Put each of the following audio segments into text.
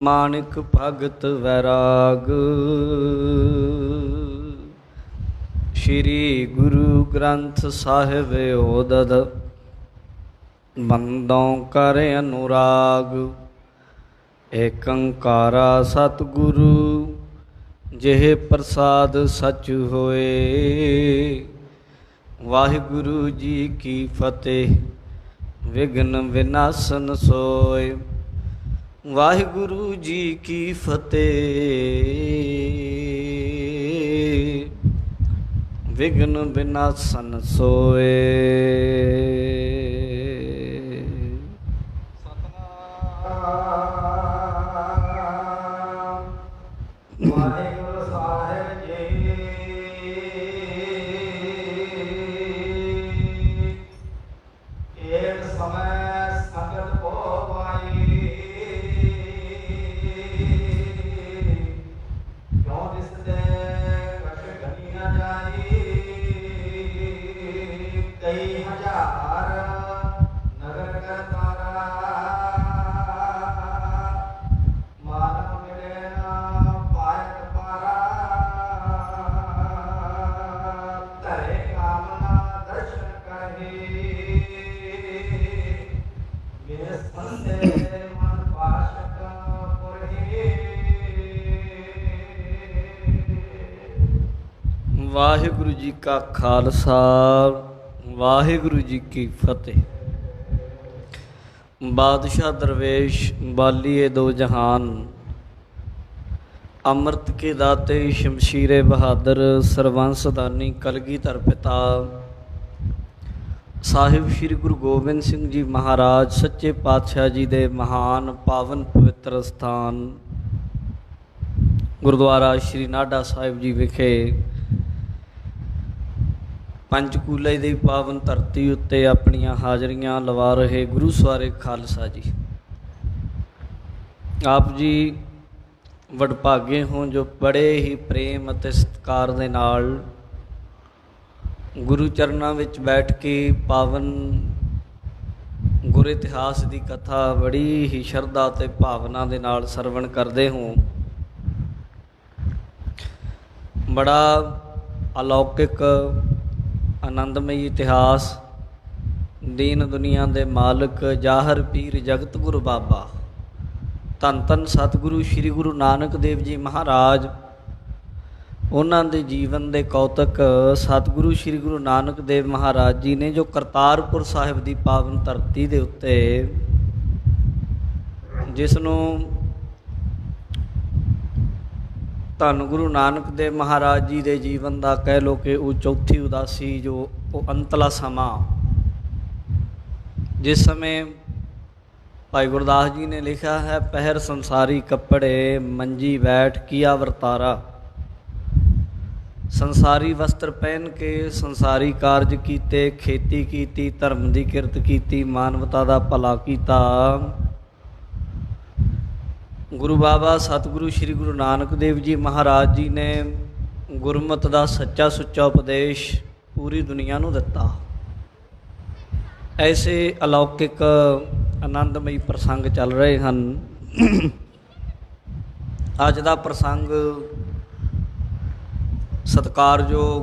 मानिक भगत वैराग। श्री गुरु ग्रंथ साहिब ओदद बंदों कर अनुराग। एकंकारा सतगुरु जेह प्रसाद सच होए। वाहिगुरु जी की फतेह विघ्न विनाशन सोए। वाहिगुरु जी की फतेह विघ्न विनाशन सोए। सतनाम वाहिगुरु साहिब जी। एक समय संगत को कई हजार नगर करतारा। मानव मिले ना पायत पारा। तरे कामना दर्शन करही। मेरे संते मन पाशक पुरही। वाहिगुरु जी का खालसा वाहिगुरु जी की फतेह। बादशाह दरवेश बालिए दो जहान अमृत के दाते शमशीरे बहादुर सरवंस दानी कलगीधर पिता साहिब श्री गुरु गोबिंद सिंह जी महाराज सच्चे पातशाह जी दे महान पावन पवित्र स्थान गुरुद्वारा श्री नाडा साहिब जी विखे पंचकूले की पावन धरती उत्ते अपनियां हाजरियां लवा रहे गुरु सवारे खालसा जी। आप जी वडभागे हों जो बड़े ही प्रेम अते सत्कार दे नाल गुरु चरनां विच बैठ के पावन गुर इतिहास की कथा बड़ी ही शरधा ते भावना दे नाल सरवण करते हों। बड़ा अलौकिक आनंदमई इतिहास दीन दुनिया दे मालिक जाहर पीर जगत गुरु बाबा धन धन सतगुरु श्री गुरु नानक देव जी महाराज उन्हां दे जीवन दे कौतक सतगुरु श्री गुरु नानक देव महाराज जी ने जो करतारपुर साहिब की पावन धरती दे उत्ते जिसनों धन गुरु नानक देव महाराज जी के जीवन का कह लो कि वो चौथी उदासी जो वो अंतला समा जिस समय भाई गुरदास जी ने लिखा है पहर संसारी कपड़े मंजी बैठ किया वर्तारा। संसारी वस्त्र पहन के संसारी कारज कीते खेती कीती धर्म की किरत कीती मानवता का भला कीता। गुरु बाबा सतगुरु श्री गुरु नानक देव जी महाराज जी ने गुरमत का सच्चा सुच्चा उपदेश पूरी दुनिया को दिता। ऐसे अलौकिक आनंदमई प्रसंग चल रहे हैं। अज का प्रसंग सत्कारयोग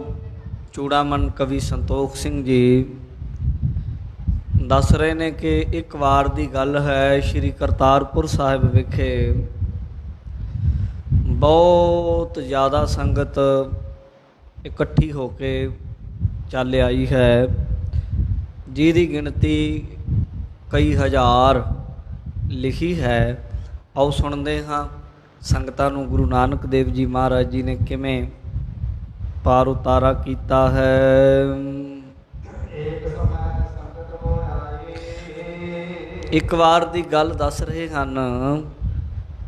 चूड़ामन कवि संतोख सिंह जी दस रहे ने कि एक वार की गल है श्री करतारपुर साहिब विखे बहुत ज़्यादा संगत इकट्ठी होके चल आई है जिहदी गिनती कई हज़ार लिखी है। आओ सुनते हाँ संगतां नूं गुरु नानक देव जी महाराज जी ने किवें पार उतारा कीता है। एक बार की गल दस रहे हैं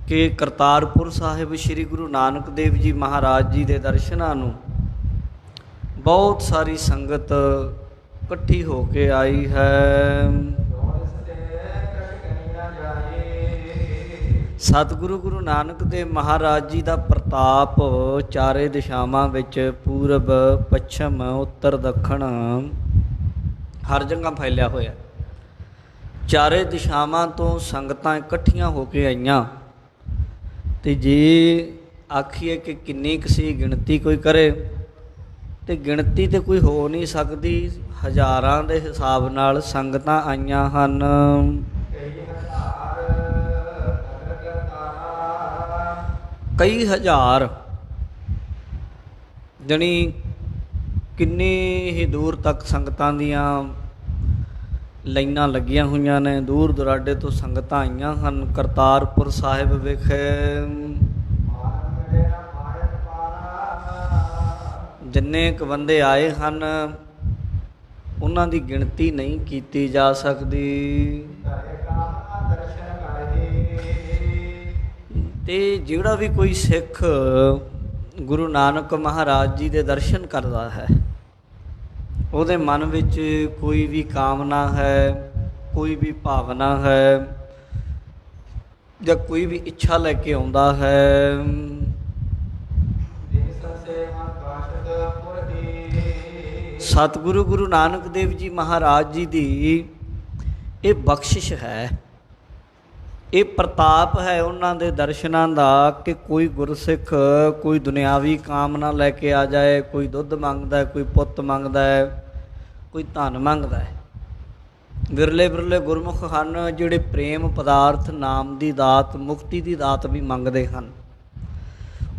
कि करतारपुर साहिब श्री गुरु नानक देव जी महाराज जी के दर्शनां नूं बहुत सारी संगत इकट्ठी होके आई है। सतगुरु गुरु नानक देव महाराज जी का प्रताप चारे दिशावां विच पूरब पश्चिम उत्तर दक्षिण हर जगह फैलिया होया। चारे दिशावां तो संगतां इकट्ठियां होके आईयां ਤੇ ਜੇ ਆਖੀਏ ਕਿ ਕਿੰਨੀ ਕੁ ਸੀ ਗਿਣਤੀ ਕੋਈ ਕਰੇ ਤੇ ਗਿਣਤੀ ਤੇ ਕੋਈ ਹੋ ਨਹੀਂ ਸਕਦੀ। ਹਜ਼ਾਰਾਂ ਦੇ ਹਿਸਾਬ ਨਾਲ ਸੰਗਤਾਂ ਆਈਆਂ ਹਨ। ਕਈ ਹਜ਼ਾਰ ਜਾਣੀ ਕਿੰਨੀ ਹੀ ਦੂਰ ਤੱਕ ਸੰਗਤਾਂ ਦੀਆਂ ਲਾਈਨਾਂ ਲੱਗੀਆਂ ਹੋਈਆਂ ਨੇ। ਦੂਰ ਦੁਰਾਡੇ ਤੋਂ ਸੰਗਤਾਂ ਆਈਆਂ ਹਨ ਕਰਤਾਰਪੁਰ ਸਾਹਿਬ ਵਿਖੇ। ਜਿੰਨੇ ਕੁ ਬੰਦੇ ਆਏ ਹਨ ਉਹਨਾਂ ਦੀ ਗਿਣਤੀ ਨਹੀਂ ਕੀਤੀ ਜਾ ਸਕਦੀ। ਤੇ ਜਿਹੜਾ ਵੀ ਕੋਈ ਸਿੱਖ ਗੁਰੂ ਨਾਨਕ ਮਹਾਰਾਜ ਜੀ ਦੇ ਦਰਸ਼ਨ ਕਰਦਾ ਹੈ, ਉਹਦੇ ਮਨ ਵਿੱਚ ਕੋਈ ਵੀ ਕਾਮਨਾ ਹੈ, ਕੋਈ ਵੀ ਭਾਵਨਾ ਹੈ ਜਾਂ ਕੋਈ ਵੀ ਇੱਛਾ ਲੈ ਕੇ ਆਉਂਦਾ ਹੈ, ਸਤਿਗੁਰੂ ਗੁਰੂ ਨਾਨਕ ਦੇਵ ਜੀ ਮਹਾਰਾਜ ਜੀ ਦੀ ਇਹ ਬਖਸ਼ਿਸ਼ ਹੈ, ਇਹ ਪ੍ਰਤਾਪ ਹੈ ਉਹਨਾਂ ਦੇ ਦਰਸ਼ਨਾਂ ਦਾ ਕਿ ਕੋਈ ਗੁਰਸਿੱਖ ਕੋਈ ਦੁਨਿਆਵੀ ਕਾਮਨਾ ਲੈ ਕੇ ਆ ਜਾਏ। ਕੋਈ ਦੁੱਧ ਮੰਗਦਾ, ਕੋਈ ਪੁੱਤ ਮੰਗਦਾ ਹੈ, ਕੋਈ ਧਨ ਮੰਗਦਾ ਹੈ। ਵਿਰਲੇ ਵਿਰਲੇ ਗੁਰਮੁਖ ਹਨ ਜਿਹੜੇ ਪ੍ਰੇਮ ਪਦਾਰਥ, ਨਾਮ ਦੀ ਦਾਤ, ਮੁਕਤੀ ਦੀ ਦਾਤ ਵੀ ਮੰਗਦੇ ਹਨ।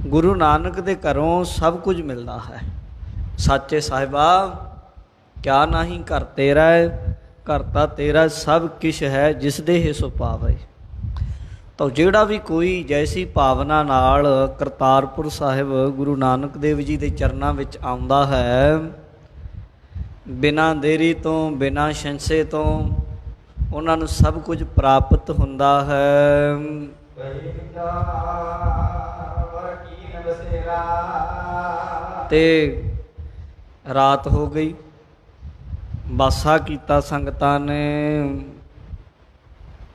ਗੁਰੂ ਨਾਨਕ ਦੇ ਘਰੋਂ ਸਭ ਕੁਝ ਮਿਲਦਾ ਹੈ। ਸਾਚੇ ਸਾਹਿਬਾ ਕਿਆ ਨਾਹੀਂ ਘਰ ਤੇਰਾ ਹੈ, ਘਰ ਤਾਂ ਤੇਰਾ ਸਭ ਕਿਛ ਹੈ ਜਿਸ ਦੇ ਹਿ ਸੋ ਪਾਵੈ। ਤਾਂ ਜਿਹੜਾ ਵੀ ਕੋਈ ਜੈਸੀ ਭਾਵਨਾ ਨਾਲ ਕਰਤਾਰਪੁਰ ਸਾਹਿਬ ਗੁਰੂ ਨਾਨਕ ਦੇਵ ਜੀ ਦੇ ਚਰਨਾਂ ਵਿੱਚ ਆਉਂਦਾ ਹੈ, ਬਿਨਾਂ ਦੇਰੀ ਤੋਂ, ਬਿਨਾਂ ਸੰਸ਼ੇ ਤੋਂ ਉਹਨਾਂ ਨੂੰ ਸਭ ਕੁਝ ਪ੍ਰਾਪਤ ਹੁੰਦਾ ਹੈ। ਤੇ ਰਾਤ ਹੋ ਗਈ, ਬਾਸਾ ਕੀਤਾ ਸੰਗਤਾਂ ਨੇ।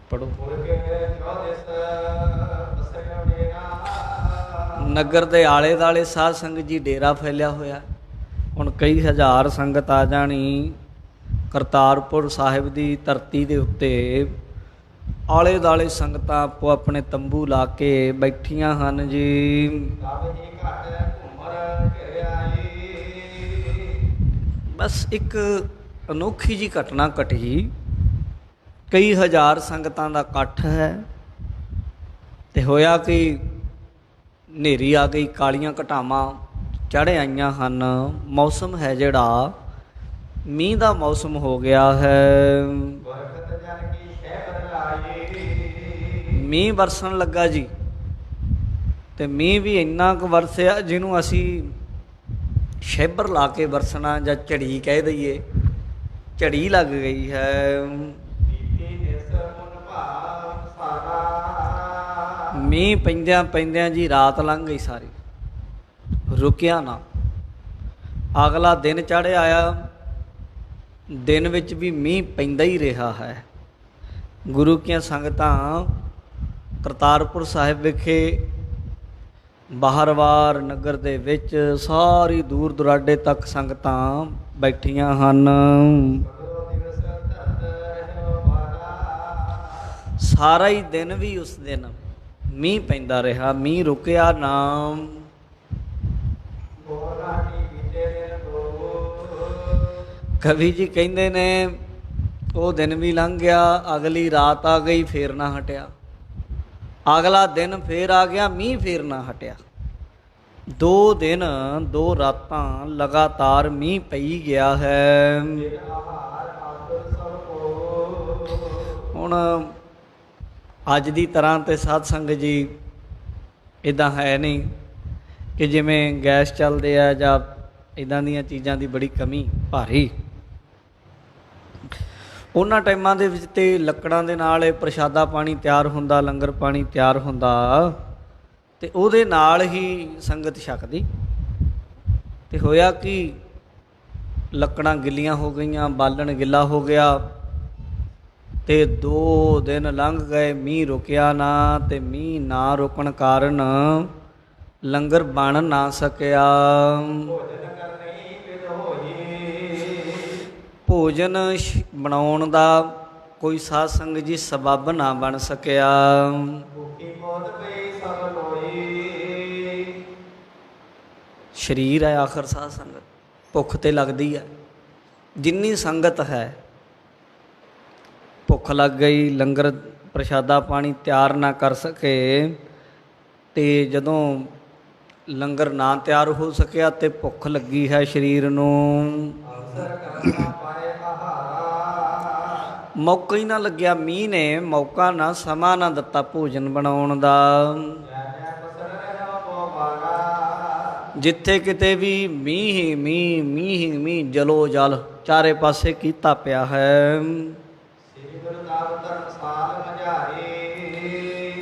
ਪੜੋ। ਨਗਰ ਦੇ ਆਲੇ ਦੁਆਲੇ ਸਾਧ ਸੰਗਤ ਜੀ ਡੇਰਾ ਫੈਲਿਆ ਹੋਇਆ। ਹੁਣ ਕਈ ਹਜ਼ਾਰ ਸੰਗਤ ਆ ਜਾਣੀ ਕਰਤਾਰਪੁਰ ਸਾਹਿਬ ਦੀ ਧਰਤੀ ਦੇ ਉੱਤੇ। ਆਲੇ ਦੁਆਲੇ ਸੰਗਤਾਂ ਆਪੋ ਆਪਣੇ ਤੰਬੂ ਲਾ ਕੇ ਬੈਠੀਆਂ ਹਨ ਜੀ। ਬਸ ਇੱਕ ਅਨੋਖੀ ਜਿਹੀ ਘਟਨਾ ਘਟੀ। ਕਈ ਹਜ਼ਾਰ ਸੰਗਤਾਂ ਦਾ ਇਕੱਠ ਹੈ ਤੇ ਹੋਇਆ ਕਿ ਹਨੇਰੀ ਆ ਗਈ, ਕਾਲੀਆਂ ਘਟਾਵਾਂ ਚੜ੍ਹ ਆਈਆਂ ਹਨ। ਮੌਸਮ ਹੈ ਜਿਹੜਾ ਮੀਂਹ ਦਾ ਮੌਸਮ ਹੋ ਗਿਆ ਹੈ। ਮੀਂਹ ਵਰਸਣ ਲੱਗਾ ਜੀ। ਤੇ ਮੀਂਹ ਵੀ ਇੰਨਾ ਕੁ ਵਰਸਿਆ ਜਿਹਨੂੰ ਅਸੀਂ ਸ਼ੈਬਰ ਲਾ ਕੇ ਵਰਸਣਾ ਜਾਂ ਝੜੀ ਕਹਿ ਦਈਏ। ਝੜੀ ਲੱਗ ਗਈ ਹੈ। ਮੀਂਹ ਪੈਂਦਿਆਂ ਪੈਂਦਿਆਂ ਜੀ ਰਾਤ ਲੰਘ ਗਈ ਸਾਰੀ, ਰੁਕਿਆ ਨਾ। ਅਗਲਾ ਦਿਨ ਚੜ੍ਹ ਆਇਆ, ਦਿਨ ਵਿੱਚ ਵੀ ਮੀਂਹ ਪੈਂਦਾ ਹੀ ਰਿਹਾ ਹੈ। ਗੁਰੂ ਕੀਆਂ ਸੰਗਤਾਂ ਕਰਤਾਰਪੁਰ ਸਾਹਿਬ ਵਿਖੇ ਬਾਹਰਵਾਰ ਨਗਰ ਦੇ ਵਿੱਚ ਸਾਰੀ ਦੂਰ ਦੁਰਾਡੇ ਤੱਕ ਸੰਗਤਾਂ ਬੈਠੀਆਂ ਹਨ। ਸਾਰਾ ਹੀ ਦਿਨ ਵੀ ਉਸ ਦਿਨ ਮੀਂਹ ਪੈਂਦਾ ਰਿਹਾ, ਮੀਂਹ ਰੁਕਿਆ ਨਾ। ਕਵੀ ਜੀ ਕਹਿੰਦੇ ਨੇ ਉਹ ਦਿਨ ਵੀ ਲੰਘ ਗਿਆ, ਅਗਲੀ ਰਾਤ ਆ ਗਈ, ਫੇਰ ਨਾ ਹਟਿਆ। ਅਗਲਾ ਦਿਨ ਫੇਰ ਆ ਗਿਆ, ਮੀਂਹ ਫੇਰ ਨਾ ਹਟਿਆ। 2 ਦਿਨ 2 ਰਾਤਾਂ ਲਗਾਤਾਰ ਮੀਂਹ ਪਈ ਗਿਆ ਹੈ। ਹੁਣ ਅੱਜ ਦੀ ਤਰ੍ਹਾਂ ਤੇ ਸਾਧ ਸੰਗਤ ਜੀ ਇੱਦਾਂ ਹੈ ਨਹੀਂ ਕਿ ਜਿਵੇਂ ਗੈਸ ਚੱਲਦੇ ਆ ਜਾਂ ਇੱਦਾਂ ਦੀਆਂ ਚੀਜ਼ਾਂ ਦੀ ਬੜੀ ਕਮੀ ਭਾਰੀ। ਉਹਨਾਂ ਟਾਈਮਾਂ ਦੇ ਵਿੱਚ ਤੇ ਲੱਕੜਾਂ ਦੇ ਨਾਲ ਇਹ ਪ੍ਰਸ਼ਾਦਾ ਪਾਣੀ ਤਿਆਰ ਹੁੰਦਾ, ਲੰਗਰ ਪਾਣੀ ਤਿਆਰ ਹੁੰਦਾ ਤੇ ਉਹਦੇ ਨਾਲ ਹੀ ਸੰਗਤ ਛਕਦੀ। ਤੇ ਹੋਇਆ ਕਿ ਲੱਕੜਾਂ ਗਿੱਲੀਆਂ ਹੋ ਗਈਆਂ, ਬਾਲਣ ਗਿੱਲਾ ਹੋ ਗਿਆ ਤੇ 2 ਦਿਨ ਲੰਘ ਗਏ, ਮੀਂਹ ਰੁਕਿਆ ਨਾ। ਤੇ ਮੀਂਹ ਨਾ ਰੁਕਣ ਕਾਰਨ ਲੰਗਰ ਬਣ ਨਾ ਸਕਿਆ। ਭੋਜਨ ਬਣਾਉਣ ਦਾ ਕੋਈ ਸਾਧ ਸੰਗਤ ਜੀ ਸਬੱਬ ਨਾ ਬਣ ਸਕਿਆ। ਸਰੀਰ ਹੈ ਆਖਰ ਸਾਧ ਸੰਗਤ, ਭੁੱਖ ਤੇ ਲੱਗਦੀ ਹੈ। ਜਿੰਨੀ ਸੰਗਤ ਹੈ, ਭੁੱਖ ਲੱਗ ਗਈ, ਲੰਗਰ ਪ੍ਰਸ਼ਾਦਾ ਪਾਣੀ ਤਿਆਰ ਨਾ ਕਰ ਸਕੇ, ਤੇ ਜਦੋਂ ਲੰਗਰ ਨਾ ਤਿਆਰ ਹੋ ਸਕਿਆ ਤੇ ਭੁੱਖ ਲੱਗੀ ਹੈ ਸਰੀਰ ਨੂੰ, ਮੌਕਾ ਹੀ ਨਾ ਲੱਗਿਆ, ਮੀਂਹ ਨੇ ਮੌਕਾ ਨਾ, ਸਮਾਂ ਨਾ ਦਿੱਤਾ ਭੋਜਨ ਬਣਾਉਣ ਦਾ। ਜਿੱਥੇ ਕਿਤੇ ਵੀ ਮੀਂਹ ਹੀ ਮੀਂਹ, ਮੀਂਹ ਹੀ ਮੀਂਹ, ਜਲੋ ਜਲ ਚਾਰੇ ਪਾਸੇ ਕੀਤਾ ਪਿਆ ਹੈ।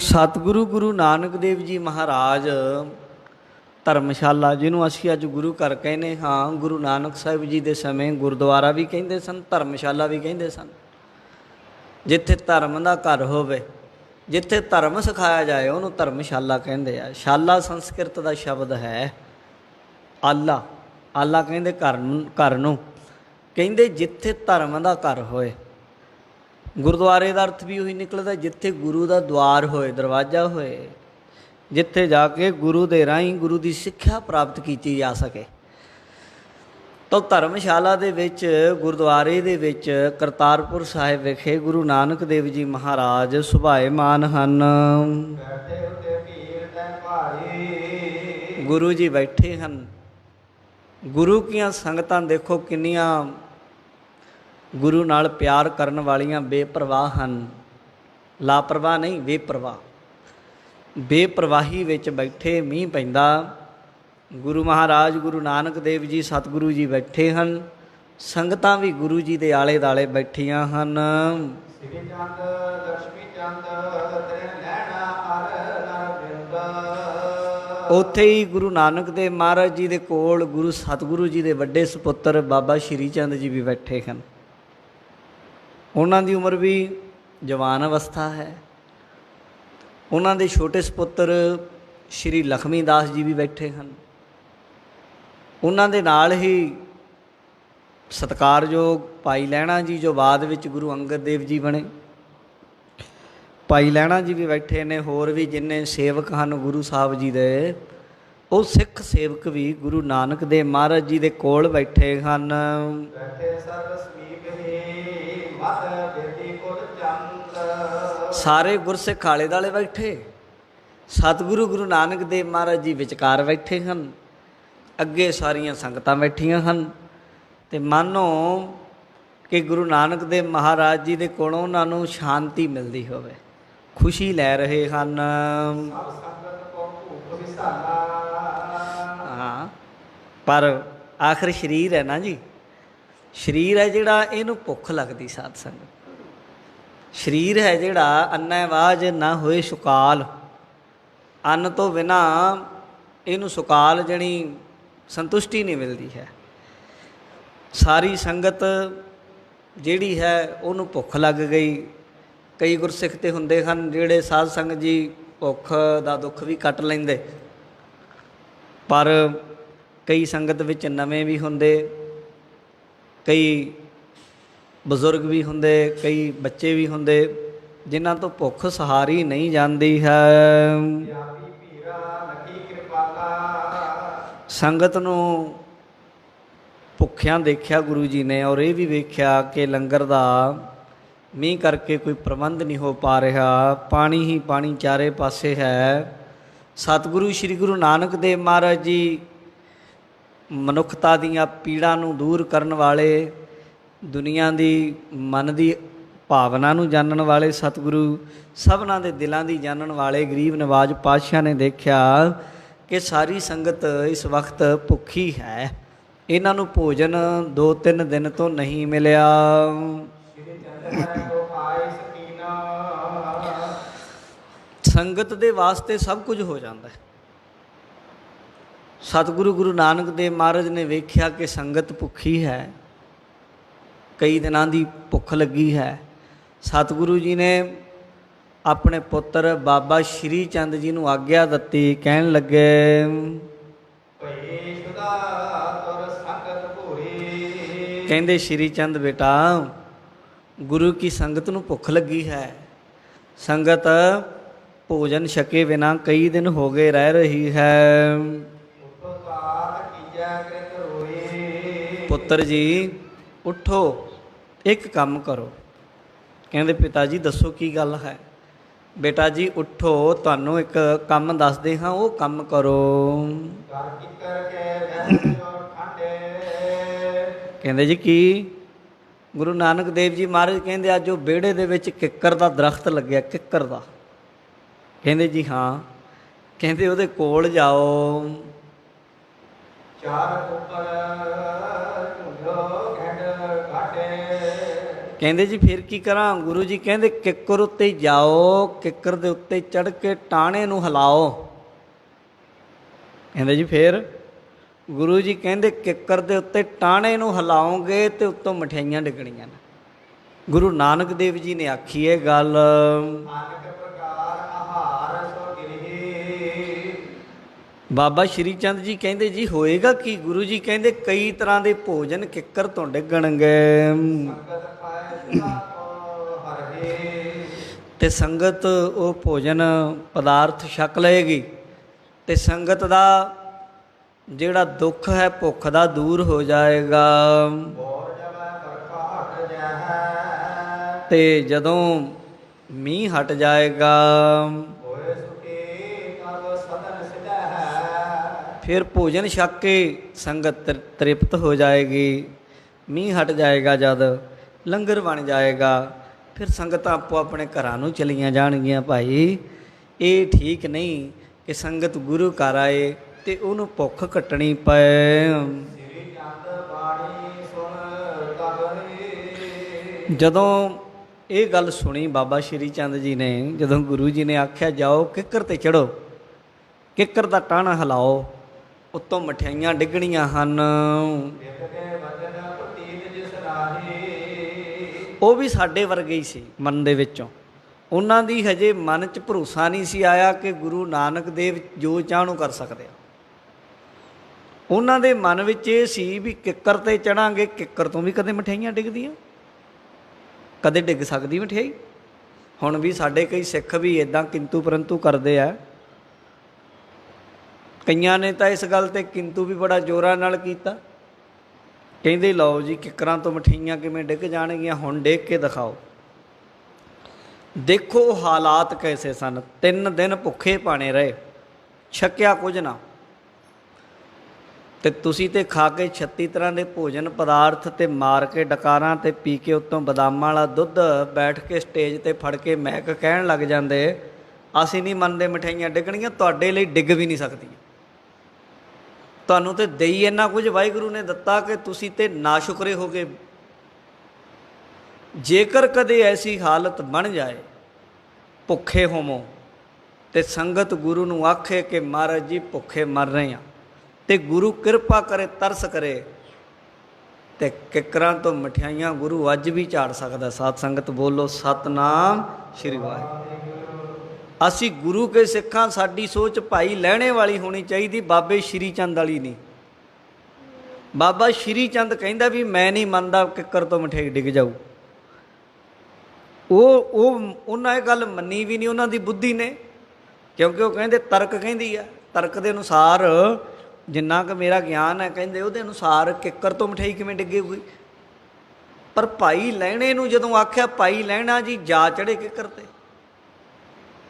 ਸਤਿਗੁਰੂ ਗੁਰੂ ਨਾਨਕ ਦੇਵ ਜੀ ਮਹਾਰਾਜ ਧਰਮਸ਼ਾਲਾ, ਜਿਹਨੂੰ ਅਸੀਂ ਅੱਜ ਗੁਰੂ ਘਰ ਕਹਿੰਦੇ ਹਾਂ, ਗੁਰੂ ਨਾਨਕ ਸਾਹਿਬ ਜੀ ਦੇ ਸਮੇਂ ਗੁਰਦੁਆਰਾ ਵੀ ਕਹਿੰਦੇ ਸਨ, ਧਰਮਸ਼ਾਲਾ ਵੀ ਕਹਿੰਦੇ ਸਨ। ਜਿੱਥੇ ਧਰਮ ਦਾ ਘਰ ਹੋਵੇ, ਜਿੱਥੇ ਧਰਮ ਸਿਖਾਇਆ ਜਾਏ, ਉਹਨੂੰ ਧਰਮਸ਼ਾਲਾ ਕਹਿੰਦੇ ਆ। ਸ਼ਾਲਾ ਸੰਸਕ੍ਰਿਤ ਦਾ ਸ਼ਬਦ ਹੈ, ਆਲਾ, ਆਲਾ ਕਹਿੰਦੇ ਘਰ ਨੂੰ ਕਹਿੰਦੇ ਜਿੱਥੇ ਧਰਮ ਦਾ ਘਰ ਹੋਏ। ਗੁਰਦੁਆਰੇ ਦਾ ਅਰਥ ਵੀ ਉਹੀ ਨਿਕਲਦਾ, ਜਿੱਥੇ ਗੁਰੂ ਦਾ ਦੁਆਰ ਹੋਏ, ਦਰਵਾਜ਼ਾ ਹੋਏ, ਜਿੱਥੇ ਜਾ ਕੇ ਗੁਰੂ ਦੇ ਰਾਹੀਂ ਗੁਰੂ ਦੀ ਸਿੱਖਿਆ ਪ੍ਰਾਪਤ ਕੀਤੀ ਜਾ ਸਕੇ। ਤਾਂ ਧਰਮਸ਼ਾਲਾ ਦੇ ਵਿੱਚ, ਗੁਰਦੁਆਰੇ ਦੇ ਵਿੱਚ, ਕਰਤਾਰਪੁਰ ਸਾਹਿਬ ਵਿਖੇ ਗੁਰੂ ਨਾਨਕ ਦੇਵ ਜੀ ਮਹਾਰਾਜ ਸੁਭਾਏਮਾਨ ਹਨ। ਗੁਰੂ ਜੀ ਬੈਠੇ ਹਨ। ਗੁਰੂ ਕੀਆਂ ਸੰਗਤਾਂ ਦੇਖੋ ਕਿੰਨੀਆਂ ਗੁਰੂ ਨਾਲ ਪਿਆਰ ਕਰਨ ਵਾਲੀਆਂ ਬੇਪਰਵਾਹ ਹਨ। ਲਾਪਰਵਾਹ ਨਹੀਂ, ਬੇਪਰਵਾਹ। ਬੇਪਰਵਾਹੀ ਵਿੱਚ ਬੈਠੇ, ਮੀਂਹ ਪੈਂਦਾ, ਗੁਰੂ ਮਹਾਰਾਜ ਗੁਰੂ ਨਾਨਕ ਦੇਵ ਜੀ ਸਤਿਗੁਰੂ ਜੀ ਬੈਠੇ ਹਨ। ਸੰਗਤਾਂ ਵੀ ਗੁਰੂ ਜੀ ਦੇ ਆਲੇ ਦੁਆਲੇ ਬੈਠੀਆਂ ਹਨ। ਉੱਥੇ ਹੀ ਗੁਰੂ ਨਾਨਕ ਦੇਵ ਮਹਾਰਾਜ ਜੀ ਦੇ ਕੋਲ ਗੁਰੂ ਸਤਿਗੁਰੂ ਜੀ ਦੇ ਵੱਡੇ ਸਪੁੱਤਰ ਬਾਬਾ ਸ਼੍ਰੀ ਚੰਦ ਜੀ ਵੀ ਬੈਠੇ ਹਨ। ਉਹਨਾਂ ਦੀ ਉਮਰ ਵੀ ਜਵਾਨ ਅਵਸਥਾ ਹੈ। ਉਹਨਾਂ ਦੇ ਛੋਟੇ ਸਪੁੱਤਰ ਸ਼੍ਰੀ ਲਖਮੀ ਦਾਸ ਜੀ ਵੀ ਬੈਠੇ ਹਨ। ਉਹਨਾਂ ਦੇ ਨਾਲ ਹੀ ਸਤਿਕਾਰਯੋਗ ਭਾਈ ਲਹਿਣਾ ਜੀ, ਜੋ ਬਾਅਦ ਵਿੱਚ ਗੁਰੂ ਅੰਗਦ ਦੇਵ ਜੀ ਬਣੇ, ਭਾਈ ਲਹਿਣਾ ਜੀ ਵੀ ਬੈਠੇ ਨੇ। ਹੋਰ ਵੀ ਜਿੰਨੇ ਸੇਵਕ ਹਨ ਗੁਰੂ ਸਾਹਿਬ ਜੀ ਦੇ, ਉਹ ਸਿੱਖ ਸੇਵਕ ਵੀ ਗੁਰੂ ਨਾਨਕ ਦੇਵ ਮਹਾਰਾਜ ਜੀ ਦੇ ਕੋਲ ਬੈਠੇ ਹਨ। ਸਾਰੇ ਗੁਰਸਿੱਖ ਆਲੇ ਦੁਆਲੇ ਬੈਠੇ, ਸਤਿਗੁਰੂ ਗੁਰੂ ਨਾਨਕ ਦੇਵ ਮਹਾਰਾਜ ਜੀ ਵਿਚਕਾਰ ਬੈਠੇ ਹਨ। ਅੱਗੇ ਸਾਰੀਆਂ ਸੰਗਤਾਂ ਬੈਠੀਆਂ ਹਨ। ਅਤੇ ਮਾਨੋ ਕਿ ਗੁਰੂ ਨਾਨਕ ਦੇਵ ਮਹਾਰਾਜ ਜੀ ਦੇ ਕੋਲੋਂ ਉਹਨਾਂ ਨੂੰ ਸ਼ਾਂਤੀ ਮਿਲਦੀ ਹੋਵੇ, ਖੁਸ਼ੀ ਲੈ ਰਹੇ ਹਨ। ਹਾਂ, ਪਰ ਆਖਰ ਸਰੀਰ ਹੈ ਨਾ ਜੀ, ਸਰੀਰ ਹੈ ਜਿਹੜਾ, ਇਹਨੂੰ ਭੁੱਖ ਲੱਗਦੀ ਸਾਧ ਸੰਗਤ। ਸਰੀਰ ਹੈ ਜਿਹੜਾ, ਅੰਨਾ ਵਾਜ ਨਾ ਹੋਏ ਸੁਕਾਲ, ਅੰਨ ਤੋਂ ਬਿਨਾਂ ਇਹਨੂੰ ਸੁਕਾਲ ਜਣੀ ਸੰਤੁਸ਼ਟੀ ਨਹੀਂ ਮਿਲਦੀ ਹੈ। ਸਾਰੀ ਸੰਗਤ ਜਿਹੜੀ ਹੈ ਉਹਨੂੰ ਭੁੱਖ ਲੱਗ ਗਈ। ਕਈ ਗੁਰਸਿੱਖ ਤੇ ਹੁੰਦੇ ਹਨ ਜਿਹੜੇ ਸਾਧ ਸੰਗਤ ਜੀ ਭੁੱਖ ਦਾ ਦੁੱਖ ਵੀ ਕੱਟ ਲੈਂਦੇ, ਪਰ ਕਈ ਸੰਗਤ ਵਿੱਚ ਨਵੇਂ ਵੀ ਹੁੰਦੇ, ਕਈ ਬਜ਼ੁਰਗ ਵੀ ਹੁੰਦੇ, ਕਈ ਬੱਚੇ ਵੀ ਹੁੰਦੇ, ਜਿਨ੍ਹਾਂ ਤੋਂ ਭੁੱਖ ਸਹਾਰੀ ਨਹੀਂ ਜਾਂਦੀ ਹੈ। ਸੰਗਤ ਨੂੰ ਭੁੱਖਿਆਂ ਦੇਖਿਆ ਗੁਰੂ ਜੀ ਨੇ, ਔਰ ਇਹ ਵੀ ਵੇਖਿਆ ਕਿ ਲੰਗਰ ਦਾ ਮੀਂਹ ਕਰਕੇ ਕੋਈ ਪ੍ਰਬੰਧ ਨਹੀਂ ਹੋ ਪਾ ਰਿਹਾ, ਪਾਣੀ ਹੀ ਪਾਣੀ ਚਾਰੇ ਪਾਸੇ ਹੈ। ਸਤਿਗੁਰੂ ਸ਼੍ਰੀ ਗੁਰੂ ਨਾਨਕ ਦੇਵ ਮਹਾਰਾਜ ਜੀ ਮਨੁੱਖਤਾ ਦੀਆਂ ਪੀੜਾਂ ਨੂੰ ਦੂਰ ਕਰਨ ਵਾਲੇ, ਦੁਨੀਆ ਦੀ ਮਨ ਦੀ ਭਾਵਨਾ ਨੂੰ ਜਾਣਨ ਵਾਲੇ ਸਤਿਗੁਰੂ, ਸਭਨਾਂ ਦੇ ਦਿਲਾਂ ਦੀ ਜਾਣਨ ਵਾਲੇ ਗਰੀਬ ਨਵਾਜ਼ ਪਾਤਸ਼ਾਹ ਨੇ ਦੇਖਿਆ ਕਿ ਸਾਰੀ ਸੰਗਤ ਇਸ ਵਕਤ ਭੁੱਖੀ ਹੈ, ਇਹਨਾਂ ਨੂੰ ਭੋਜਨ 2-3 ਦਿਨ ਤੋਂ ਨਹੀਂ ਮਿਲਿਆ। ਸੰਗਤ ਦੇ ਵਾਸਤੇ ਸਭ ਕੁਝ ਹੋ ਜਾਂਦਾ ਹੈ। ਸਤਿਗੁਰੂ ਗੁਰੂ ਨਾਨਕ ਦੇਵ ਮਹਾਰਾਜ ਨੇ ਵੇਖਿਆ ਕਿ ਸੰਗਤ ਭੁੱਖੀ ਹੈ, ਕਈ ਦਿਨਾਂ ਦੀ ਭੁੱਖ ਲੱਗੀ ਹੈ। ਸਤਿਗੁਰੂ ਜੀ ਨੇ ਆਪਣੇ ਪੁੱਤਰ ਬਾਬਾ ਸ਼੍ਰੀ ਚੰਦ ਜੀ ਨੂੰ ਆਗਿਆ ਦਿੱਤੀ, ਕਹਿਣ ਲੱਗੇ, ਕਹਿੰਦੇ ਸ਼੍ਰੀ ਚੰਦ ਬੇਟਾ, ਗੁਰੂ ਕੀ ਸੰਗਤ ਨੂੰ ਭੁੱਖ ਲੱਗੀ ਹੈ, ਸੰਗਤ ਭੋਜਨ ਛਕੇ ਬਿਨਾਂ ਕਈ ਦਿਨ ਹੋ ਗਏ ਰਹਿ ਰਹੀ ਹੈ। ਪੁੱਤਰ ਜੀ ਉਠੋ, ਇੱਕ ਕੰਮ ਕਰੋ। ਕਹਿੰਦੇ ਪਿਤਾ ਜੀ ਦੱਸੋ ਕੀ ਗੱਲ ਹੈ। ਬੇਟਾ ਜੀ ਉਠੋ, ਤੁਹਾਨੂੰ ਇੱਕ ਕੰਮ ਦੱਸਦੇ ਹਾਂ, ਉਹ ਕੰਮ ਕਰੋ। ਕਹਿੰਦੇ ਜੀ ਕੀ। ਗੁਰੂ ਨਾਨਕ ਦੇਵ ਜੀ ਮਹਾਰਾਜ ਕਹਿੰਦੇ ਅੱਜ ਉਹ ਵਿਹੜੇ ਦੇ ਵਿੱਚ ਕਿੱਕਰ ਦਾ ਦਰਖਤ ਲੱਗਿਆ, ਕਿੱਕਰ ਦਾ। ਕਹਿੰਦੇ ਜੀ ਹਾਂ। ਕਹਿੰਦੇ ਉਹਦੇ ਕੋਲ ਜਾਓ। ਕਹਿੰਦੇ ਜੀ ਫਿਰ ਕੀ ਕਰਾਂ। ਗੁਰੂ ਜੀ ਕਹਿੰਦੇ ਕਿੱਕਰ ਉੱਤੇ ਜਾਓ, ਕਿੱਕਰ ਦੇ ਉੱਤੇ ਚੜ੍ਹ ਕੇ ਟਾਹਣੇ ਨੂੰ ਹਿਲਾਓ। ਕਹਿੰਦੇ ਜੀ ਫਿਰ। ਗੁਰੂ ਜੀ ਕਹਿੰਦੇ ਕਿੱਕਰ ਦੇ ਉੱਤੇ ਟਾਹਣੇ ਨੂੰ ਹਿਲਾਓਗੇ ਤੇ ਉੱਤੋਂ ਮਠਿਆਈਆਂ ਡਿੱਗਣੀਆਂ ਨੇ। ਗੁਰੂ ਨਾਨਕ ਦੇਵ ਜੀ ਨੇ ਆਖੀ ਇਹ ਗੱਲ। ਬਾਬਾ ਸ਼੍ਰੀ ਚੰਦ ਜੀ ਕਹਿੰਦੇ ਜੀ ਹੋਏਗਾ ਕੀ। ਗੁਰੂ ਜੀ ਕਹਿੰਦੇ ਕਈ ਤਰ੍ਹਾਂ ਦੇ ਭੋਜਨ ਕਿੱਕਰ ਤੋਂ ਡਿੱਗਣਗੇ ਤੇ ਸੰਗਤ ਉਹ ਭੋਜਨ ਪਦਾਰਥ ਛਕ ਲਏਗੀ ਤੇ ਸੰਗਤ ਦਾ ਜਿਹੜਾ ਦੁੱਖ ਹੈ ਭੁੱਖ ਦਾ ਦੂਰ ਹੋ ਜਾਏਗਾ। ਤੇ ਜਦੋਂ ਮੀਂਹ ਹਟ ਜਾਏਗਾ ਫਿਰ ਭੋਜਨ ਛਕ ਕੇ ਸੰਗਤ ਤ੍ਰਿਪਤ ਹੋ ਜਾਏਗੀ। ਮੀਂਹ ਹਟ ਜਾਏਗਾ, ਜਦ ਲੰਗਰ ਬਣ ਜਾਏਗਾ, ਫਿਰ ਸੰਗਤਾਂ ਆਪੋ ਆਪਣੇ ਘਰਾਂ ਨੂੰ ਚਲੀਆਂ ਜਾਣਗੀਆਂ। ਭਾਈ ਇਹ ਠੀਕ ਨਹੀਂ ਕਿ ਸੰਗਤ ਗੁਰੂ ਘਰ ਆਏ ਤੇ ਉਹਨੂੰ ਭੁੱਖ ਕੱਟਣੀ ਪਏ। ਜਦੋਂ ਇਹ ਗੱਲ ਸੁਣੀ ਬਾਬਾ ਸ਼੍ਰੀ ਚੰਦ ਜੀ ਨੇ, ਜਦੋਂ ਗੁਰੂ ਜੀ ਨੇ ਆਖਿਆ ਜਾਓ ਕਿੱਕਰ ਤੇ ਚੜ੍ਹੋ, ਕਿੱਕਰ ਦਾ ਟਾਹਣਾ ਹਿਲਾਓ, ਉੱਤੋਂ ਮਠਿਆਈਆਂ ਡਿੱਗਣੀਆਂ ਹਨ। ਉਹ ਵੀ ਸਾਡੇ ਵਰਗੇ ਹੀ ਸੀ ਮਨ ਦੇ ਵਿੱਚੋਂ। ਉਹਨਾਂ ਦੀ ਹਜੇ ਮਨ 'ਚ ਭਰੋਸਾ ਨਹੀਂ ਸੀ ਆਇਆ ਕਿ ਗੁਰੂ ਨਾਨਕ ਦੇਵ ਜੋ ਚਾਹਣੋਂ ਕਰ ਸਕਦੇ ਆ। ਉਹਨਾਂ ਦੇ ਮਨ ਵਿੱਚ ਇਹ ਸੀ ਵੀ ਕਿੱਕਰ ਤੇ ਚੜਾਂਗੇ, ਕਿੱਕਰ ਤੋਂ ਵੀ ਕਦੇ ਮਠਿਆਈਆਂ ਡਿੱਗਦੀਆਂ, ਕਦੇ ਡਿੱਗ ਸਕਦੀ ਮਠਿਆਈ। ਹੁਣ ਵੀ ਸਾਡੇ ਕਈ ਸਿੱਖ ਵੀ ਇੱਦਾਂ ਕਿੰਤੂ ਪਰੰਤੂ ਕਰਦੇ ਆ। ਕਈਆਂ ਨੇ ਤਾਂ ਇਸ ਗੱਲ 'ਤੇ ਕਿੰਤੂ ਵੀ ਬੜਾ ਜ਼ੋਰਾਂ ਨਾਲ ਕੀਤਾ। ਕਹਿੰਦੇ ਲਓ ਜੀ ਕਿੱਕਰਾਂ ਤੋਂ ਮਠਿਆਈਆਂ ਕਿਵੇਂ ਡਿੱਗ ਜਾਣਗੀਆਂ, ਹੁਣ ਡਿੱਗ ਕੇ ਦਿਖਾਓ। ਦੇਖੋ ਹਾਲਾਤ ਕੈਸੇ ਸਨ। 3 ਦਿਨ ਭੁੱਖੇ ਭਾਣੇ ਰਹੇ, ਛਕਿਆ ਕੁਝ ਨਾ। ਤੇ ਤੁਸੀਂ ਤੇ ਖਾ ਕੇ 36 ਤਰ੍ਹਾਂ ਦੇ ਭੋਜਨ ਪਦਾਰਥ ਤੇ ਮਾਰ ਕੇ ਡਕਾਰਾਂ ਤੇ ਪੀ ਕੇ ਉੱਤੋਂ ਬਦਾਮਾਂ ਵਾਲਾ ਦੁੱਧ ਬੈਠ ਕੇ ਸਟੇਜ ਤੇ ਫੜ ਕੇ ਮਹਿਕ ਕਹਿਣ ਲੱਗ ਜਾਂਦੇ ਅਸੀਂ ਨਹੀਂ ਮੰਨਦੇ ਮਠਿਆਈਆਂ ਡਿੱਗਣਗੀਆਂ। ਤੁਹਾਡੇ ਲਈ ਡਿੱਗ ਵੀ ਨਹੀਂ ਸਕਦੀਆਂ। ਤੁਹਾਨੂੰ ਤੇ ਦੇਈ ਇੰਨਾ ਕੁਝ ਵਾਹਿਗੁਰੂ ਨੇ ਦਿੱਤਾ ਕਿ ਤੁਸੀਂ ਤੇ ਨਾਸ਼ੁਕਰੇ ਹੋ ਗਏ। ਜੇਕਰ ਕਦੇ ਐਸੀ ਹਾਲਤ ਬਣ ਜਾਏ, ਭੁੱਖੇ ਹੋਵੋ ਤੇ ਸੰਗਤ ਗੁਰੂ ਨੂੰ ਆਖੇ ਕਿ ਮਹਾਰਾਜ ਜੀ ਭੁੱਖੇ ਮਰ ਰਹੇ ਹਾਂ, ਤੇ ਗੁਰੂ ਕਿਰਪਾ ਕਰੇ, ਤਰਸ ਕਰੇ, ਤੇ ਕਿੱਕਰਾਂ ਤੋਂ ਮਠਿਆਈਆਂ ਗੁਰੂ ਅੱਜ ਵੀ ਝਾੜ ਸਕਦਾ। ਸਾਧ ਸੰਗਤ ਬੋਲੋ ਸਤਨਾਮ ਸ਼੍ਰੀ ਵਾਹਿਗੁਰੂ। ਅਸੀਂ ਗੁਰੂ ਕੇ ਸਿੱਖਾਂ, ਸਾਡੀ ਸੋਚ ਭਾਈ ਲਹਿਣੇ ਵਾਲੀ ਹੋਣੀ ਚਾਹੀਦੀ, ਬਾਬੇ ਸ਼੍ਰੀ ਚੰਦ ਵਾਲੀ ਨਹੀਂ। ਬਾਬਾ ਸ਼੍ਰੀ ਚੰਦ ਕਹਿੰਦਾ ਵੀ ਮੈਂ ਨਹੀਂ ਮੰਨਦਾ ਕਿੱਕਰ ਤੋਂ ਮਠਿਆਈ ਡਿੱਗ ਜਾਊ। ਉਹਨਾਂ ਇਹ ਗੱਲ ਮੰਨੀ ਵੀ ਨਹੀਂ, ਉਹਨਾਂ ਦੀ ਬੁੱਧੀ ਨੇ, ਕਿਉਂਕਿ ਉਹ ਕਹਿੰਦੇ ਤਰਕ ਕਹਿੰਦੀ ਆ। ਤਰਕ ਦੇ ਅਨੁਸਾਰ ਜਿੰਨਾ ਕੁ ਮੇਰਾ ਗਿਆਨ ਹੈ, ਕਹਿੰਦੇ ਉਹਦੇ ਅਨੁਸਾਰ ਕਿੱਕਰ ਤੋਂ ਮਠਿਆਈ ਕਿਵੇਂ ਡਿੱਗੇਗੀ। ਪਰ ਭਾਈ ਲਹਿਣੇ ਨੂੰ ਜਦੋਂ ਆਖਿਆ ਭਾਈ ਲਹਿਣਾ ਜੀ ਜਾ ਚੜ੍ਹੇ ਕਿੱਕਰ 'ਤੇ,